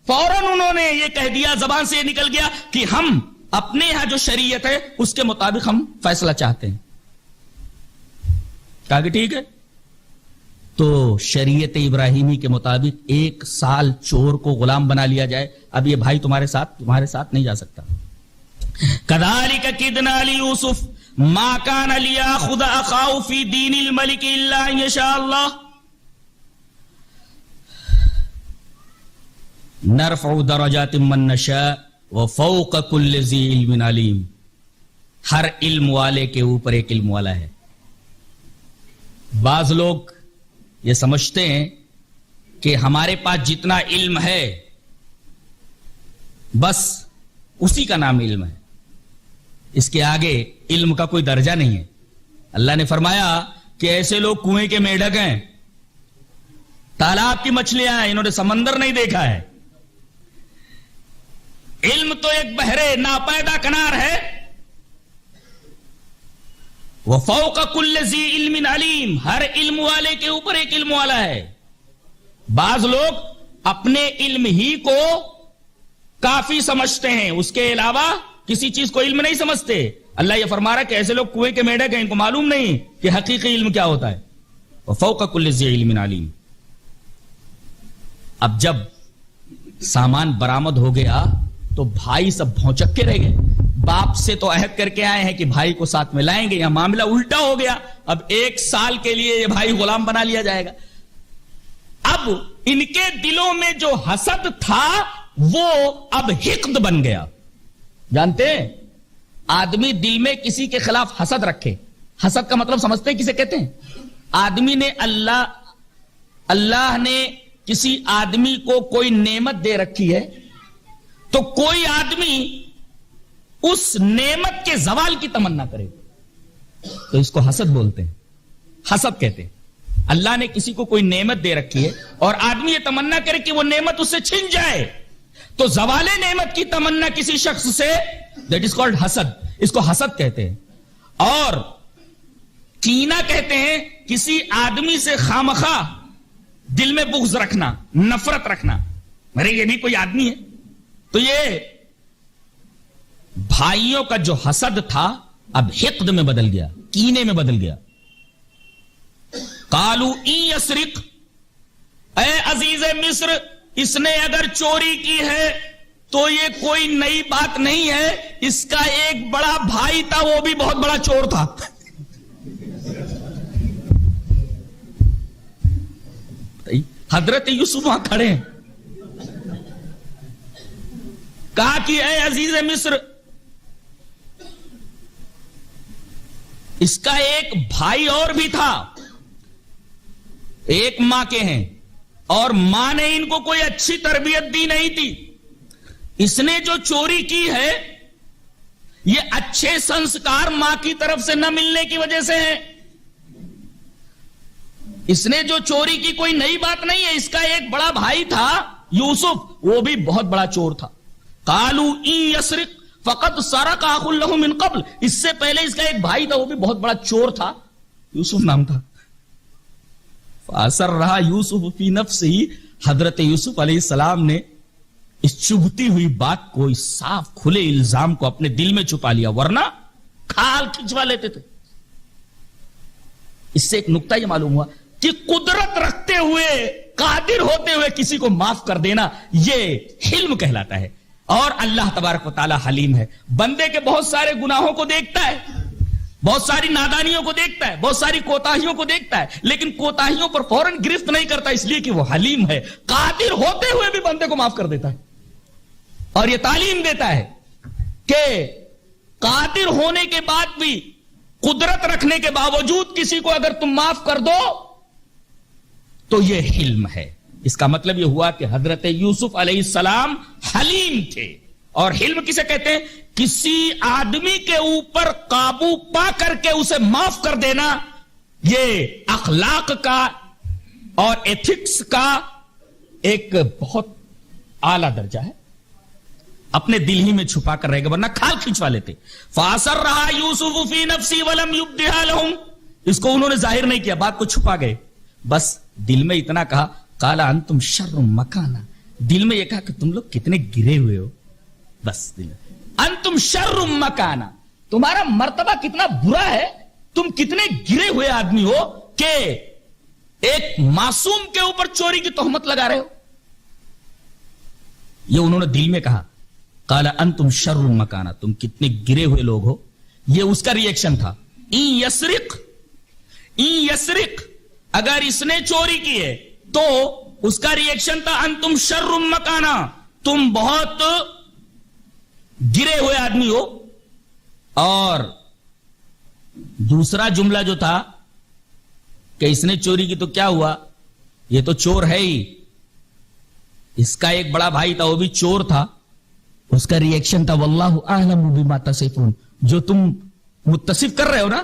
فوراً انہوں نے یہ کہہ دیا, زبان سے یہ نکل گیا کہ ہم اپنے یہاں جو شریعت ہے اس کے مطابق ہم فیصلہ چاہتے ہیں. کہا کہ ٹھیک ہے. تو شریعت ابراہیمی کے مطابق 1 سال چور کو غلام بنا لیا جائے. اب یہ بھائی تمہارے ساتھ نہیں جا سکتا. کذالک کدنا لیوسف ما کان لیاخذ اخاه فی دین الملک الا ان یشاء اللہ نرفع درجات من نشاء وفوق كل ذی علم علیم. ہر علم والے کے اوپر ایک علم والا ہے. بعض لوگ یہ سمجھتے ہیں کہ ہمارے پاس جتنا علم ہے بس اسی کا نام علم ہے, اس کے آگے علم کا کوئی درجہ نہیں ہے. اللہ نے فرمایا کہ ایسے لوگ کنویں کے میڈک ہیں, تالاب کی مچھلیاں ہیں, انہوں نے سمندر نہیں دیکھا ہے. علم تو ایک بحرے ناپیدا کنار ہے. وَفَوْقَ كُلِّ ذِي عِلْمٍ عَلِيمٍ, ہر علم والے کے اوپر ایک علم والا ہے. بعض لوگ اپنے علم ہی کو کافی سمجھتے ہیں, اس کے علاوہ کسی چیز کو علم نہیں سمجھتے. اللہ یہ فرما رہا ہے کہ ایسے لوگ کنویں کے میڈک ہیں, ان کو معلوم نہیں کہ حقیقی علم کیا ہوتا ہے. وَفَوْقَ كُلِّ ذِي عِلْمٍ عَلِيمٍ. اب جب سامان برآمد ہو گیا تو بھائی سب بھونچک کے رہ گئے. باپ سے تو عہد کر کے آئے ہیں کہ بھائی کو ساتھ میں لائیں گے, یہاں معاملہ الٹا ہو گیا. اب 1 سال کے لیے یہ بھائی غلام بنا لیا جائے گا. اب ان کے دلوں میں جو حسد تھا وہ اب حقد بن گیا. جانتے ہیں آدمی دل میں کسی کے خلاف حسد رکھے, حسد کا مطلب سمجھتے ہیں کسے کہتے ہیں؟ آدمی نے اللہ نے کسی آدمی کو کوئی نعمت دے رکھی ہے تو کوئی آدمی اس نعمت کے زوال کی تمنا کرے تو اس کو حسد بولتے ہیں, حسد کہتے ہیں. اللہ نے کسی کو کوئی نعمت دے رکھی ہے اور آدمی یہ تمنا کرے کہ وہ نعمت اس سے چھن جائے تو زوال نعمت کی تمنا کسی شخص سے, دیٹ از کالڈ حسد. اس کو حسد کہتے ہیں. اور کینہ کہتے ہیں کسی آدمی سے خامخواہ دل میں بغض رکھنا, نفرت رکھنا. میرے یہ بھی کوئی آدمی ہے. تو یہ بھائیوں کا جو حسد تھا اب حقد میں بدل گیا, کینے میں بدل گیا. قالوا ان یسرق, اے عزیز مصر اس نے اگر چوری کی ہے تو یہ کوئی نئی بات نہیں ہے, اس کا ایک بڑا بھائی تھا وہ بھی بہت بڑا چور تھا. حضرت یوسف وہاں کھڑے ہیں, کہا کہ اے عزیز مصر اس کا ایک بھائی اور بھی تھا, ایک ماں کے ہیں, اور ماں نے ان کو کوئی اچھی تربیت دی نہیں تھی. اس نے جو چوری کی ہے یہ اچھے سنسکار ماں کی طرف سے نہ ملنے کی وجہ سے ہے. اس نے جو چوری کی کوئی نئی بات نہیں ہے, اس کا ایک بڑا بھائی تھا یوسف, وہ بھی بہت بڑا چور تھا. قالوا ان یسرق فقد سرق اخ له من قبل, اس سے پہلے اس کا ایک بھائی تھا وہ بھی بہت بڑا چور تھا, یوسف نام تھا. فاسرها یوسف فی نفسہ, حضرت یوسف علیہ السلام نے اس چبھتی ہوئی بات کو, اس صاف کھلے الزام کو اپنے دل میں چھپا لیا, ورنہ کھال کھنچوا لیتے تھے. اس سے ایک نقطہ یہ معلوم ہوا کہ قدرت رکھتے ہوئے, قادر ہوتے ہوئے کسی کو معاف کر دینا یہ حلم کہلاتا ہے. اور اللہ تبارک و تعالی حلیم ہے. بندے کے بہت سارے گناہوں کو دیکھتا ہے, بہت ساری نادانیوں کو دیکھتا ہے, بہت ساری کوتاہیوں کو دیکھتا ہے, لیکن کوتاہیوں پر فوراً گرفت نہیں کرتا, اس لیے کہ وہ حلیم ہے. قادر ہوتے ہوئے بھی بندے کو معاف کر دیتا ہے. اور یہ تعلیم دیتا ہے کہ قادر ہونے کے بعد بھی, قدرت رکھنے کے باوجود کسی کو اگر تم معاف کر دو تو یہ حلم ہے. اس کا مطلب یہ ہوا کہ حضرت یوسف علیہ السلام حلیم تھے. اور حلم کسے کہتے ہیں؟ کسی آدمی کے اوپر قابو پا کر کے اسے معاف کر دینا, یہ اخلاق کا اور ایتھکس کا ایک بہت اعلیٰ درجہ ہے. اپنے دل ہی میں چھپا کر رہے گا ورنہ کھال کھنچوا لیتے. فاسرها یوسف فی نفسی ولم یبدها لهم, اس کو انہوں نے ظاہر نہیں کیا, بات کو چھپا گئے, بس دل میں اتنا کہا قال انتم شر مکانا, دل میں یہ کہا کہ تم لوگ کتنے گرے ہوئے ہو, بس دل میں انتم شر مکانا, تمہارا مرتبہ کتنا برا ہے, تم کتنے گرے ہوئے آدمی ہو کہ ایک معصوم کے اوپر چوری کی تہمت لگا رہے ہو. یہ انہوں نے دل میں کہا قال انتم شر مکانا, تم کتنے گرے ہوئے لوگ ہو. یہ اس کا ری ایکشن تھا. این یسرق, اگر اس نے چوری کی ہے تو اس کا ری ایکشن تھا انتم شر مکانا, تم بہت گرے ہوئے آدمی ہو. اور دوسرا جملہ جو تھا کہ اس نے چوری کی تو کیا ہوا, یہ تو چور ہے ہی, اس کا ایک بڑا بھائی تھا وہ بھی چور تھا, اس کا ری ایکشن تھا واللہ اعلم بما تصفون, جو تم متصف کر رہے ہو نا,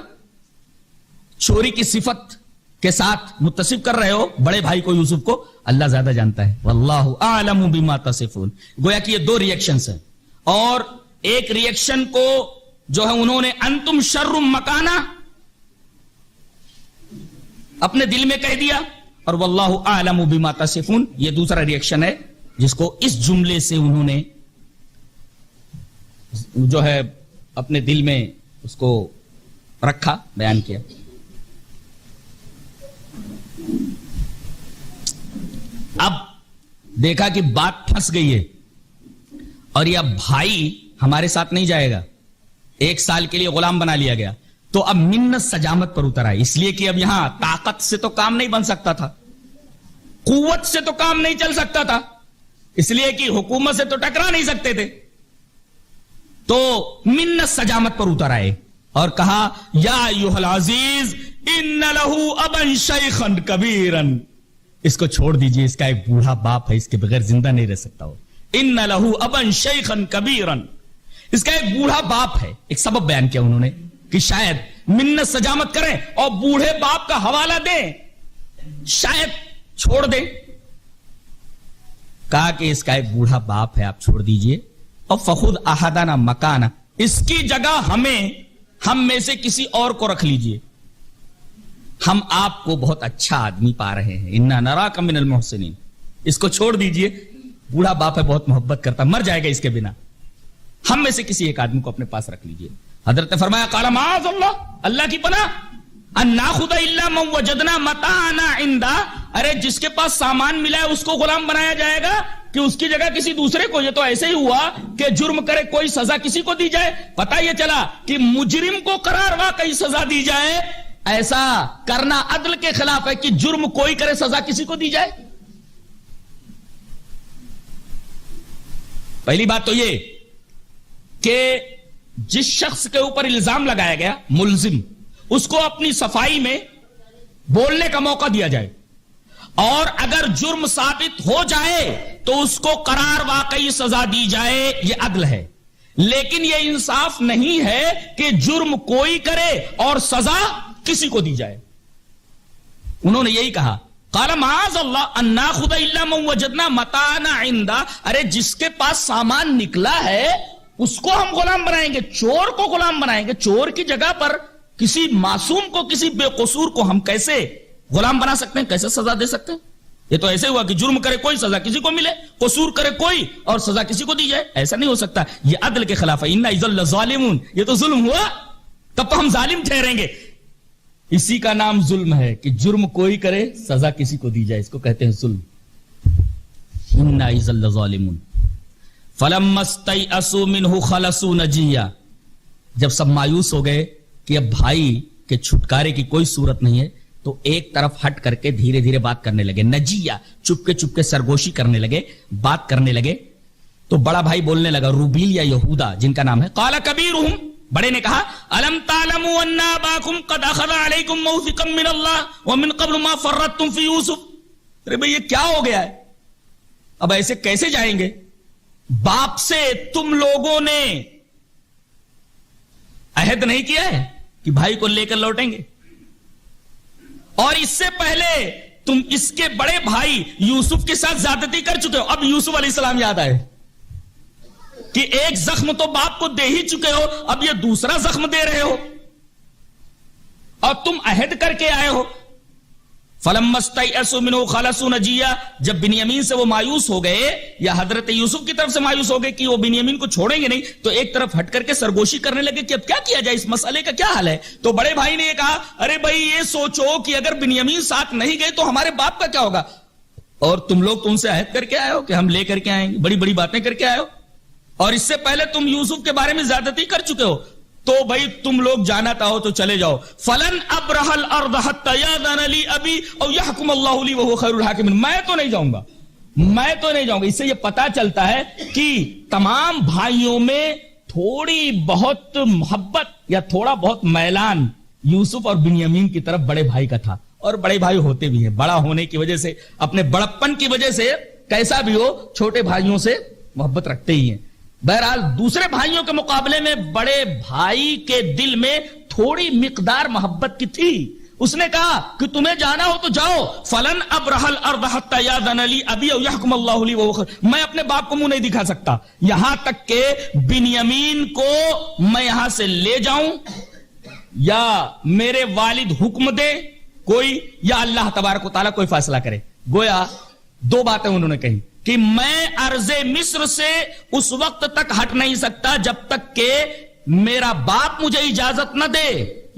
چوری کی صفت کے ساتھ متصف کر رہے ہو بڑے بھائی کو یوسف کو, اللہ زیادہ جانتا ہے, واللہ اعلم بما تصفون. گویا کہ یہ دو ری ایکشنز ہیں, اور ایک ری ایکشن کو جو ہے انہوں نے انتم شر مکانا اپنے دل میں کہہ دیا, اور واللہ اعلم بما تصفون یہ دوسرا ری ایکشن ہے جس کو اس جملے سے انہوں نے جو ہے اپنے دل میں اس کو رکھا, بیان کیا. اب دیکھا کہ بات پھنس گئی ہے, اور یہ بھائی ہمارے ساتھ نہیں جائے گا, 1 سال کے لیے غلام بنا لیا گیا, تو اب منت سجامت پر اتر آئی, اس لیے کہ اب یہاں طاقت سے تو کام نہیں بن سکتا تھا, قوت سے تو کام نہیں چل سکتا تھا, اس لیے کہ حکومت سے تو ٹکرا نہیں سکتے تھے, تو منت سجامت پر اتر آئے اور کہا یا ایھا العزیز ان لہ ابا شیخا کبیرا, اس کو چھوڑ دیجئے, اس کا ایک بوڑھا باپ ہے, اس کے بغیر زندہ نہیں رہ سکتا وہ. ان لہ ابا شیخا کبیرا, اس کا ایک بوڑھا باپ ہے. ایک سبب بیان کیا انہوں نے کہ شاید منت سجامت کریں اور بوڑھے باپ کا حوالہ دیں, شاید چھوڑ دیں. کہا کہ اس کا ایک بوڑھا باپ ہے, آپ چھوڑ دیجئے, اور فخذ احدنا مکانا, اس کی جگہ ہم میں سے کسی اور کو رکھ لیجئے, ہم آپ کو بہت اچھا آدمی پا رہے ہیں, انا نراک من المحسنین, اس کو چھوڑ دیجئے, بوڑھا باپ ہے, بہت محبت کرتا, مر جائے گا اس کے بنا, ہم میں سے کسی ایک آدمی کو اپنے پاس رکھ لیجئے. حضرت نے فرمایا قال معاذ اللہ, اللہ کی پناہ, ان ناخذ الا من وجدنا متاعنا عندا, ارے جس کے پاس سامان ملا ہے اس کو غلام بنایا جائے گا کہ اس کی جگہ کسی دوسرے کو. یہ تو ایسے ہی ہوا کہ جرم کرے کوئی سزا کسی کو دی جائے, پتہ یہ چلا کہ مجرم کو قرار واقعی سزا دی جائے, ایسا کرنا عدل کے خلاف ہے کہ جرم کوئی کرے سزا کسی کو دی جائے. پہلی بات تو یہ کہ جس شخص کے اوپر الزام لگایا گیا ملزم, اس کو اپنی صفائی میں بولنے کا موقع دیا جائے, اور اگر جرم ثابت ہو جائے تو اس کو قرار واقعی سزا دی جائے, یہ عدل ہے. لیکن یہ انصاف نہیں ہے کہ جرم کوئی کرے اور سزا کسی کو دی جائے. انہوں نے یہی کہا قال معاذ اللہ ان ناخذ الا من وجدنا متاعنا عندا, ارے جس کے پاس سامان نکلا ہے اس کو ہم غلام بنائیں گے, چور کو غلام بنائیں گے, چور کی جگہ پر کسی معصوم کو, کسی بے قصور کو ہم کیسے غلام بنا سکتے ہیں, کیسے سزا دے سکتے ہیں؟ یہ تو ایسے ہوا کہ جرم کرے کوئی سزا کسی کو ملے, قصور کرے کوئی اور سزا کسی کو دی جائے, ایسا نہیں ہو سکتا, یہ عدل کے خلاف ہے. انا اذا لظالمون, یہ تو ظلم ہوا, تب تو ہم ظالم ٹھہریں گے. اسی کا نام ظلم ہے کہ جرم کوئی کرے سزا کسی کو دی جائے, اس کو کہتے ہیں ظلم. انا اذا لظالمون فلما استيئسوا منه خلصوا نجيا, جب سب مایوس ہو گئے کہ اب بھائی کے چھٹکارے کی کوئی صورت نہیں ہے, تو ایک طرف ہٹ کر کے دھیرے دھیرے بات کرنے لگے. نجیا, چپ کے سرگوشی کرنے لگے, بات کرنے لگے. تو بڑا بھائی بولنے لگا, روبیل یا یہودا جن کا نام ہے. قال کبیرہم, بڑے نے کہا الم تعلموا ان اباکم قد اخذ علیکم موثقا من اللہ ومن قبل ما فرطتم فی یوسف. ارے بھئی یہ کیا ہو گیا ہے, اب ایسے کیسے جائیں گے؟ باپ سے تم لوگوں نے عہد نہیں کیا ہے کہ بھائی کو لے کر لوٹیں گے, اور اس سے پہلے تم اس کے بڑے بھائی یوسف کے ساتھ زیادتی کر چکے ہو. اب یوسف علیہ السلام یاد آئے کہ ایک زخم تو باپ کو دے ہی چکے ہو, اب یہ دوسرا زخم دے رہے ہو, اور تم عہد کر کے آئے ہو. فلما استيئسوا منه خلصوا نجيا، جب بنیامین سے وہ مایوس ہو گئے یا حضرت یوسف کی طرف سے مایوس ہو گئے کہ وہ بنیامین کو چھوڑیں گے نہیں، تو ایک طرف ہٹ کر کے سرگوشی کرنے لگے کہ اب کیا کیا جائے، اس مسئلے کا کیا حل ہے. تو بڑے بھائی نے یہ کہا ارے بھائی یہ سوچو کہ اگر بنیامین ساتھ نہیں گئے تو ہمارے باپ کا کیا ہوگا، اور تم لوگ تو ان سے عہد کر کے آئے ہو کہ ہم لے کر کے آئیں گے، بڑی بڑی باتیں کر کے آئے ہو، اور اس سے پہلے تم یوسف کے بارے میں زیادتی کر چکے ہو، تو بھائی تم لوگ جانا چاہو تو چلے جاؤ. فلن ابرح الارض حتى يأذن لي ابي او يحكم الله لي وهو خير الحاكمين. میں تو نہیں جاؤں گا. اس سے یہ پتا چلتا ہے کہ تمام بھائیوں میں تھوڑی بہت محبت یا تھوڑا بہت میلان یوسف اور بنیامین کی طرف بڑے بھائی کا تھا، اور بڑے بھائی ہوتے بھی ہیں، بڑا ہونے کی وجہ سے، اپنے بڑپن کی وجہ سے کیسا بھی ہو چھوٹے بھائیوں سے محبت رکھتے ہی ہیں. بہرحال دوسرے بھائیوں کے مقابلے میں بڑے بھائی کے دل میں تھوڑی مقدار محبت کی تھی. اس نے کہا کہ تمہیں جانا ہو تو جاؤ. فلن ابرح الارض حتى يأذن لي ابي او يحكم الله لي وهو خير. میں اپنے باپ کو منہ نہیں دکھا سکتا یہاں تک کہ بنیامین کو میں یہاں سے لے جاؤں یا میرے والد حکم دے کوئی، یا اللہ تبارک و تعالیٰ کوئی فیصلہ کرے. گویا دو باتیں انہوں نے کہی کہ میں ارض مصر سے اس وقت تک ہٹ نہیں سکتا جب تک کہ میرا باپ مجھے اجازت نہ دے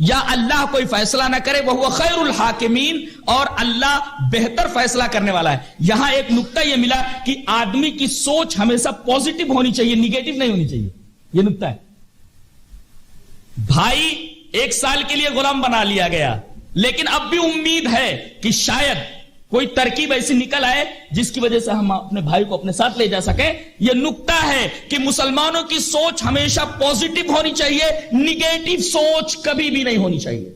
یا اللہ کوئی فیصلہ نہ کرے. وہ خیر الحاکمین، اور اللہ بہتر فیصلہ کرنے والا ہے. یہاں ایک نکتہ یہ ملا کہ آدمی کی سوچ ہمیشہ پوزیٹو ہونی چاہیے، نیگیٹو نہیں ہونی چاہیے. یہ نکتہ ہے. بھائی 1 سال کے لیے غلام بنا لیا گیا، لیکن اب بھی امید ہے کہ شاید کوئی ترکیب ایسی نکل آئے جس کی وجہ سے ہم اپنے بھائی کو اپنے ساتھ لے جا سکیں. یہ نکتہ ہے کہ مسلمانوں کی سوچ ہمیشہ پوزیٹو ہونی چاہیے، نیگیٹو سوچ کبھی بھی نہیں ہونی چاہیے،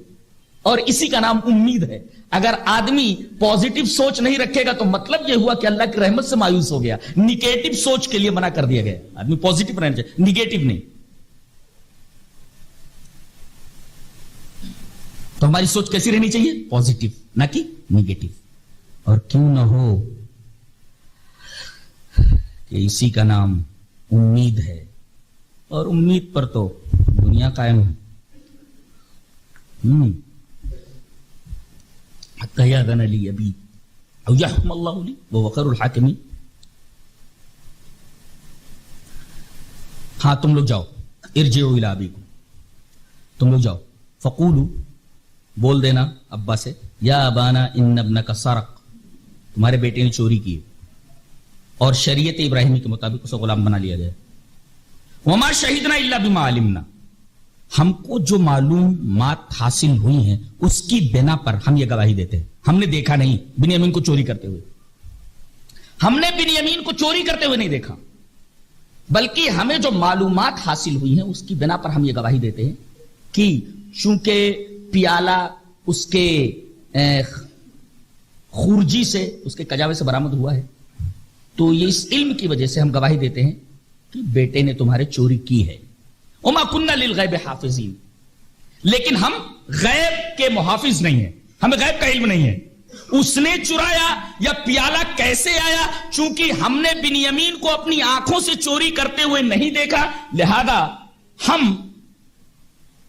اور اسی کا نام امید ہے. اگر آدمی پوزیٹو سوچ نہیں رکھے گا تو مطلب یہ ہوا کہ اللہ کی رحمت سے مایوس ہو گیا. نیگیٹو سوچ کے لیے منع کر دیا گیا. آدمی پوزیٹو رہنا چاہیے، نیگیٹو نہیں. تو ہماری سوچ کیسی رہنی چاہیے؟ پوزیٹو، نہ کہ نیگیٹو. اور کیوں نہ ہو کہ اسی کا نام امید ہے، اور امید پر تو دنیا قائم ہے. حتی یأذن لی ابی او یحکم اللہ لی وہو خیر الحاکمین. ہاں تم لوگ جاؤ، ارجعوا الی ابیکم، تم لوگ جاؤ. فقولوا، بول دینا ابا سے، یا ابانا ان ابنک سرق، تمہارے بیٹے نے چوری کی اور شریعت ابراہیمی کے مطابق اسے غلام بنا لیا گیا. وما شہدنا الا بما علمنا، ہم کو جو معلومات حاصل ہوئی ہیں اس کی بنا پر ہم یہ گواہی دیتے ہیں. ہم نے دیکھا نہیں بنیامین کو چوری کرتے ہوئے، ہم نے بنیامین کو چوری کرتے ہوئے نہیں دیکھا، بلکہ ہمیں جو معلومات حاصل ہوئی ہیں اس کی بنا پر ہم یہ گواہی دیتے ہیں کہ چونکہ پیالہ اس کے خورجی سے، اس کے کجاوے سے برآمد ہوا ہے، تو یہ اس علم کی وجہ سے ہم گواہی دیتے ہیں کہ بیٹے نے تمہارے چوری کی ہے. وما كنا للغیب حافظین، لیکن ہم غیب کے محافظ نہیں ہیں، ہمیں غیب کا علم نہیں ہے. اس نے چرایا یا پیالہ کیسے آیا، چونکہ ہم نے بنیامین کو اپنی آنکھوں سے چوری کرتے ہوئے نہیں دیکھا، لہذا ہم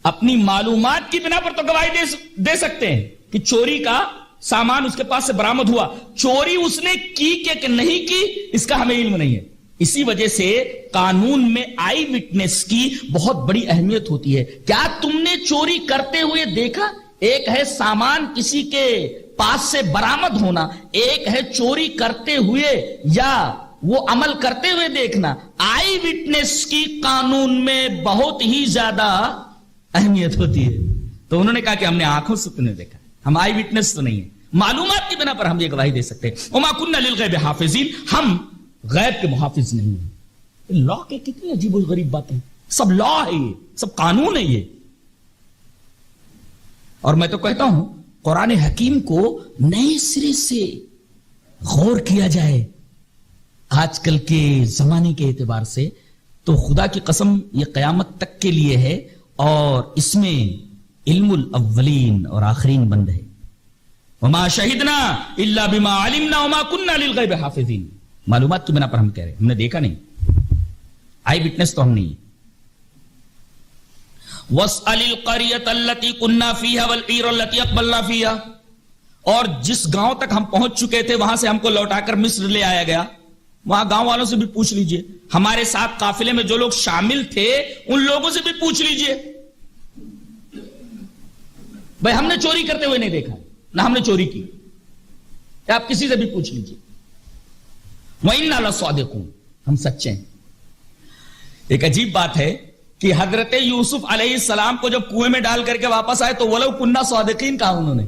اپنی معلومات کی بنا پر تو گواہی دے سکتے ہیں کہ چوری کا سامان اس کے پاس سے برآمد ہوا. چوری اس نے کی کہ نہیں کی اس کا ہمیں علم نہیں ہے. اسی وجہ سے قانون میں آئی وٹنس کی بہت بڑی اہمیت ہوتی ہے. کیا تم نے چوری کرتے ہوئے دیکھا؟ ایک ہے سامان کسی کے پاس سے برآمد ہونا، ایک ہے چوری کرتے ہوئے یا وہ عمل کرتے ہوئے دیکھنا. آئی وٹنس کی قانون میں بہت ہی زیادہ اہمیت ہوتی ہے. تو انہوں نے کہا کہ ہم نے آنکھوں سے تو نہیں دیکھا، ہم آئی وٹنس تو نہیں ہے، معلومات کی بنا پر ہم یہ گواہی دے سکتے ہیں. وما كنا للغیب حافظین، ہم غیب کے محافظ نہیں ہیں. لا کے کتنی عجیب و غریب باتیں، سب لا ہے، یہ سب قانون ہے یہ. اور میں تو کہتا ہوں قرآن حکیم کو نئے سرے سے غور کیا جائے آج کل کے زمانے کے اعتبار سے تو خدا کی قسم یہ قیامت تک کے لیے ہے، اور اس میں علم الاولین اور آخرین بند ہے. وما شہدنا الا بما علمنا وما كنا للغیب حافظین. معلومات کی بنا پر ہم کہہ رہے ہیں، ہم نے دیکھا نہیں، آئی وٹنس تو ہم نہیں. وَاسْأَلِ الْقَرْيَةَ الَّتِي كُنَّا فِيهَا وَالْعِيرَ الَّتِي أَقْبَلْنَا فِيهَا. اور جس گاؤں تک ہم پہنچ چکے تھے وہاں سے ہم کو لوٹا کر مصر لے آیا گیا، وہاں گاؤں والوں سے بھی پوچھ لیجئے، ہمارے ساتھ قافلے میں جو لوگ شامل تھے ان لوگوں سے بھی پوچھ لیجئے. بھائی ہم نے چوری کرتے ہوئے نہیں دیکھا، نہ ہم نے چوری کی، آپ کسی سے بھی پوچھ لیجئے. وَإِنَّا لَصَادِقُونَ، ہم سچے ہیں. ایک عجیب بات ہے کہ حضرت یوسف علیہ السلام کو جب کنویں میں ڈال کر کے واپس آئے تو وَلَوْ كُنَّا صَادِقِينَ کہا انہوں نے،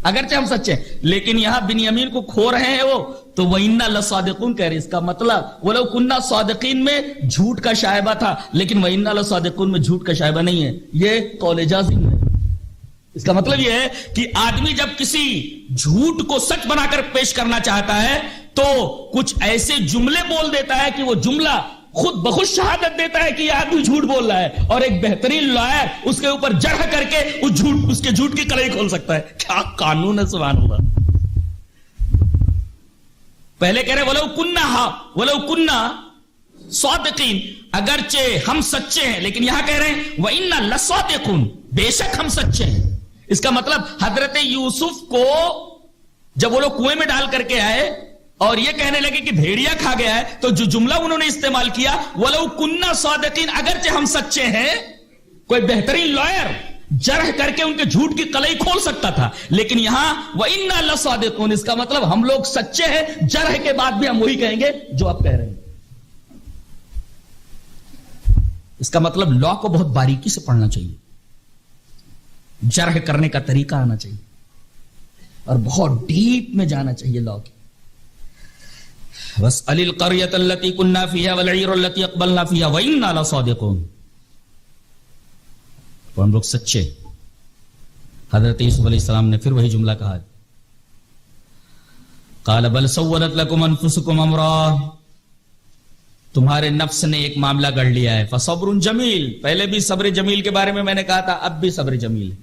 اگرچہ ہم سچے ہیں، لیکن یہاں بنیامین کو کھو رہے ہیں وہ تو وَإِنَّا لَصَادِقُونَ کہہ رہے. اس کا مطلب وَلَوْ كُنَّا صَادِقِينَ میں جھوٹ کا شائبہ تھا، لیکن وَإِنَّا لَصَادِقُونَ میں جھوٹ کا شائبہ نہیں ہے. یہ قول جازم ہے. اس کا مطلب یہ ہے کہ آدمی جب کسی جھوٹ کو سچ بنا کر پیش کرنا چاہتا ہے تو کچھ ایسے جملے بول دیتا ہے کہ وہ جملہ خود بخود شہادت دیتا ہے کہ یہ آدمی جھوٹ بول رہا ہے، اور ایک بہترین لائر اس کے اوپر جڑ کر کے اس کے جھوٹ کی کڑائی کھول سکتا ہے. کیا قانون ہے سبحان اللہ. پہلے کہہ رہے وَلَوْ كُنَّا صَادِقِينَ، اگرچہ ہم سچے ہیں، لیکن یہاں کہہ رہے ہیں وَإِنَّا لَصَادِقُونَ، بے شک ہم سچے ہیں. اس کا مطلب حضرت یوسف کو جب وہ لوگ کنویں میں ڈال کر کے آئے اور یہ کہنے لگے کہ بھیڑیا کھا گیا ہے، تو جو جملہ انہوں نے استعمال کیا وَلَوْ كُنَّا صَادِقِينَ، اگرچہ ہم سچے ہیں، کوئی بہترین لائر جرح کر کے ان کے جھوٹ کی قلعی کھول سکتا تھا، لیکن یہاں وَإِنَّا لَصَادِقُونَ، اس کا مطلب ہم لوگ سچے ہیں، جرح کے بعد بھی ہم وہی کہیں گے جو آپ کہہ رہے ہیں. اس کا مطلب لا کو بہت باریکی سے پڑھنا چاہیے، جرح کرنے کا طریقہ آنا چاہیے، اور بہت ڈیپ میں جانا چاہیے لا کی. وَاسْأَلِ الْقَرْيَةَ الَّتِي كُنَّا فِيهَا وَالْعِيرَ الَّتِي أَقْبَلْنَا فِيهَا وَإِنَّا لَصَادِقُونَ. تو ہم لوگ سچے. حضرت یوسف علیہ السلام نے پھر وہی جملہ کہا، قَالَ بَلْ سَوَّلَتْ لَكُمْ أَنفُسُكُمْ أَمْرًا، تمہارے نفس نے ایک معاملہ گڑھ لیا ہے. فَصَبْرٌ جَمِيلٌ، پہلے بھی صبر جمیل کے بارے میں نے کہا تھا، اب بھی صبر جمیل ہے.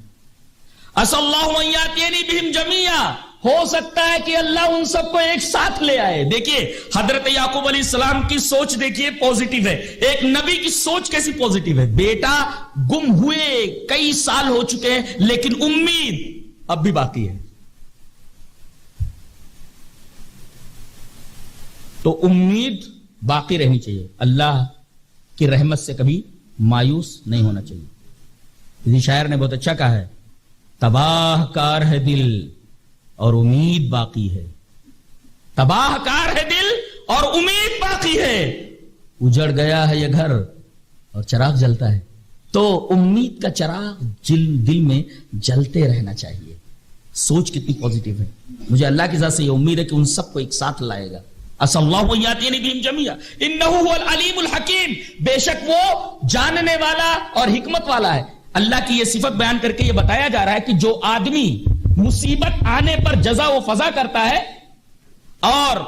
عَسَى اللَّهُ أَن يَأْتِيَنِي بِهِمْ جَمِيعًا، ہو سکتا ہے کہ اللہ ان سب کو ایک ساتھ لے آئے. دیکھیے حضرت یعقوب علیہ السلام کی سوچ دیکھیے پوزیٹیو ہے. ایک نبی کی سوچ کیسی پوزیٹیو ہے. بیٹا گم ہوئے کئی سال ہو چکے ہیں، لیکن امید اب بھی باقی ہے. تو امید باقی رہنی چاہیے. اللہ کی رحمت سے کبھی مایوس نہیں ہونا چاہیے. کسی شاعر نے بہت اچھا کہا ہے، تباہ کار ہے دل اور امید باقی ہے. تباہ کار ہے دل اور امید باقی ہے. اجڑ گیا ہے یہ گھر اور چراغ جلتا ہے. تو امید کا چراغ دل میں جلتے رہنا چاہیے. سوچ کتنی پوزیٹیو ہے. مجھے اللہ کی ذات سے یہ امید ہے کہ ان سب کو ایک ساتھ لائے گا. عَسَى اللَّهُ أَن يَأْتِيَنِي بِهِمْ جَمِيعًا إِنَّهُ هُوَ الْعَلِيمُ الْحَكِيمُ، بے شک وہ جاننے والا اور حکمت والا ہے. اللہ کی یہ صفت بیان کر کے یہ بتایا جا رہا ہے کہ جو آدمی مصیبت آنے پر جزا و فضا کرتا ہے اور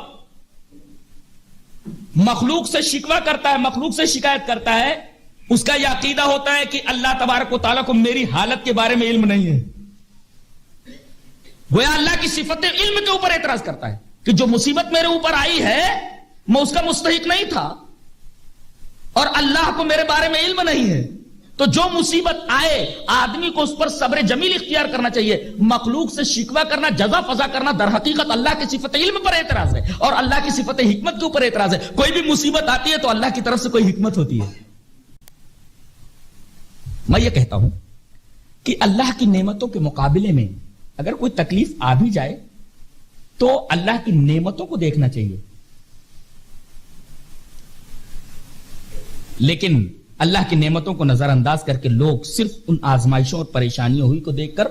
مخلوق سے شکوہ کرتا ہے، مخلوق سے شکایت کرتا ہے، اس کا یہ عقیدہ ہوتا ہے کہ اللہ تبارک و تعالیٰ کو میری حالت کے بارے میں علم نہیں ہے. گویا اللہ کی صفت علم کے اوپر اعتراض کرتا ہے کہ جو مصیبت میرے اوپر آئی ہے میں اس کا مستحق نہیں تھا اور اللہ کو میرے بارے میں علم نہیں ہے. تو جو مصیبت آئے آدمی کو اس پر صبر جمیل اختیار کرنا چاہیے. مخلوق سے شکوہ کرنا، جزا فضا کرنا در حقیقت اللہ کی صفت علم پر اعتراض ہے اور اللہ کی صفت حکمت کے اوپر اعتراض ہے. کوئی بھی مصیبت آتی ہے تو اللہ کی طرف سے کوئی حکمت ہوتی ہے. میں یہ کہتا ہوں کہ اللہ کی نعمتوں کے مقابلے میں اگر کوئی تکلیف آ بھی جائے تو اللہ کی نعمتوں کو دیکھنا چاہیے. لیکن اللہ کی نعمتوں کو نظر انداز کر کے لوگ صرف ان آزمائشوں اور پریشانیوں ہوئی کو دیکھ کر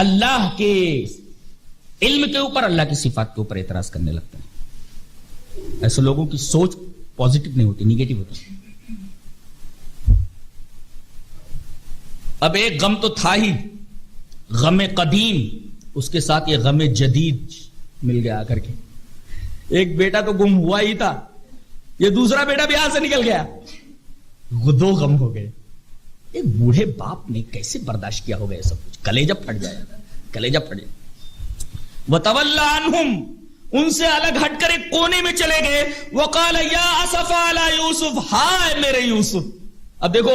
اللہ کے علم کے اوپر، اللہ کی صفات کے اوپر اعتراض کرنے لگتے ہیں. ایسے لوگوں کی سوچ پازیٹیو نہیں ہوتی، نیگیٹو ہوتی. اب ایک غم تو تھا ہی، غم قدیم، اس کے ساتھ یہ غم جدید مل گیا آ کر کے. ایک بیٹا تو گم ہوا ہی تھا، یہ دوسرا بیٹا بھی ہاتھ سے نکل گیا. دو غم ہو گئے. ایک بوڑھے باپ نے کیسے برداشت کیا ہوگا یہ سب کچھ؟ کلیجہ پھٹ جائے، کلیجہ پھٹ جائے. وَتَوَلَّى عَنْهُمْ، ان سے الگ ہٹ کر ایک کونے میں چلے گئے. وَقَالَ يَا أَسَفَ عَلَى يُوسُف، ہائے میرے یوسف. اب دیکھو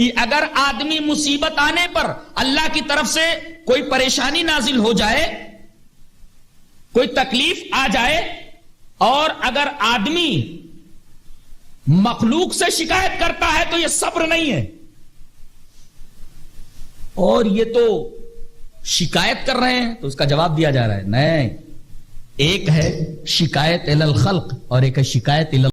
کہ اگر آدمی مصیبت آنے پر اللہ کی طرف سے کوئی پریشانی نازل ہو جائے، کوئی تکلیف آ جائے، اور اگر آدمی مخلوق سے شکایت کرتا ہے تو یہ صبر نہیں ہے، اور یہ تو شکایت کر رہے ہیں، تو اس کا جواب دیا جا رہا ہے نہیں، ایک ہے شکایت الی الخلق اور ایک ہے شکایت الی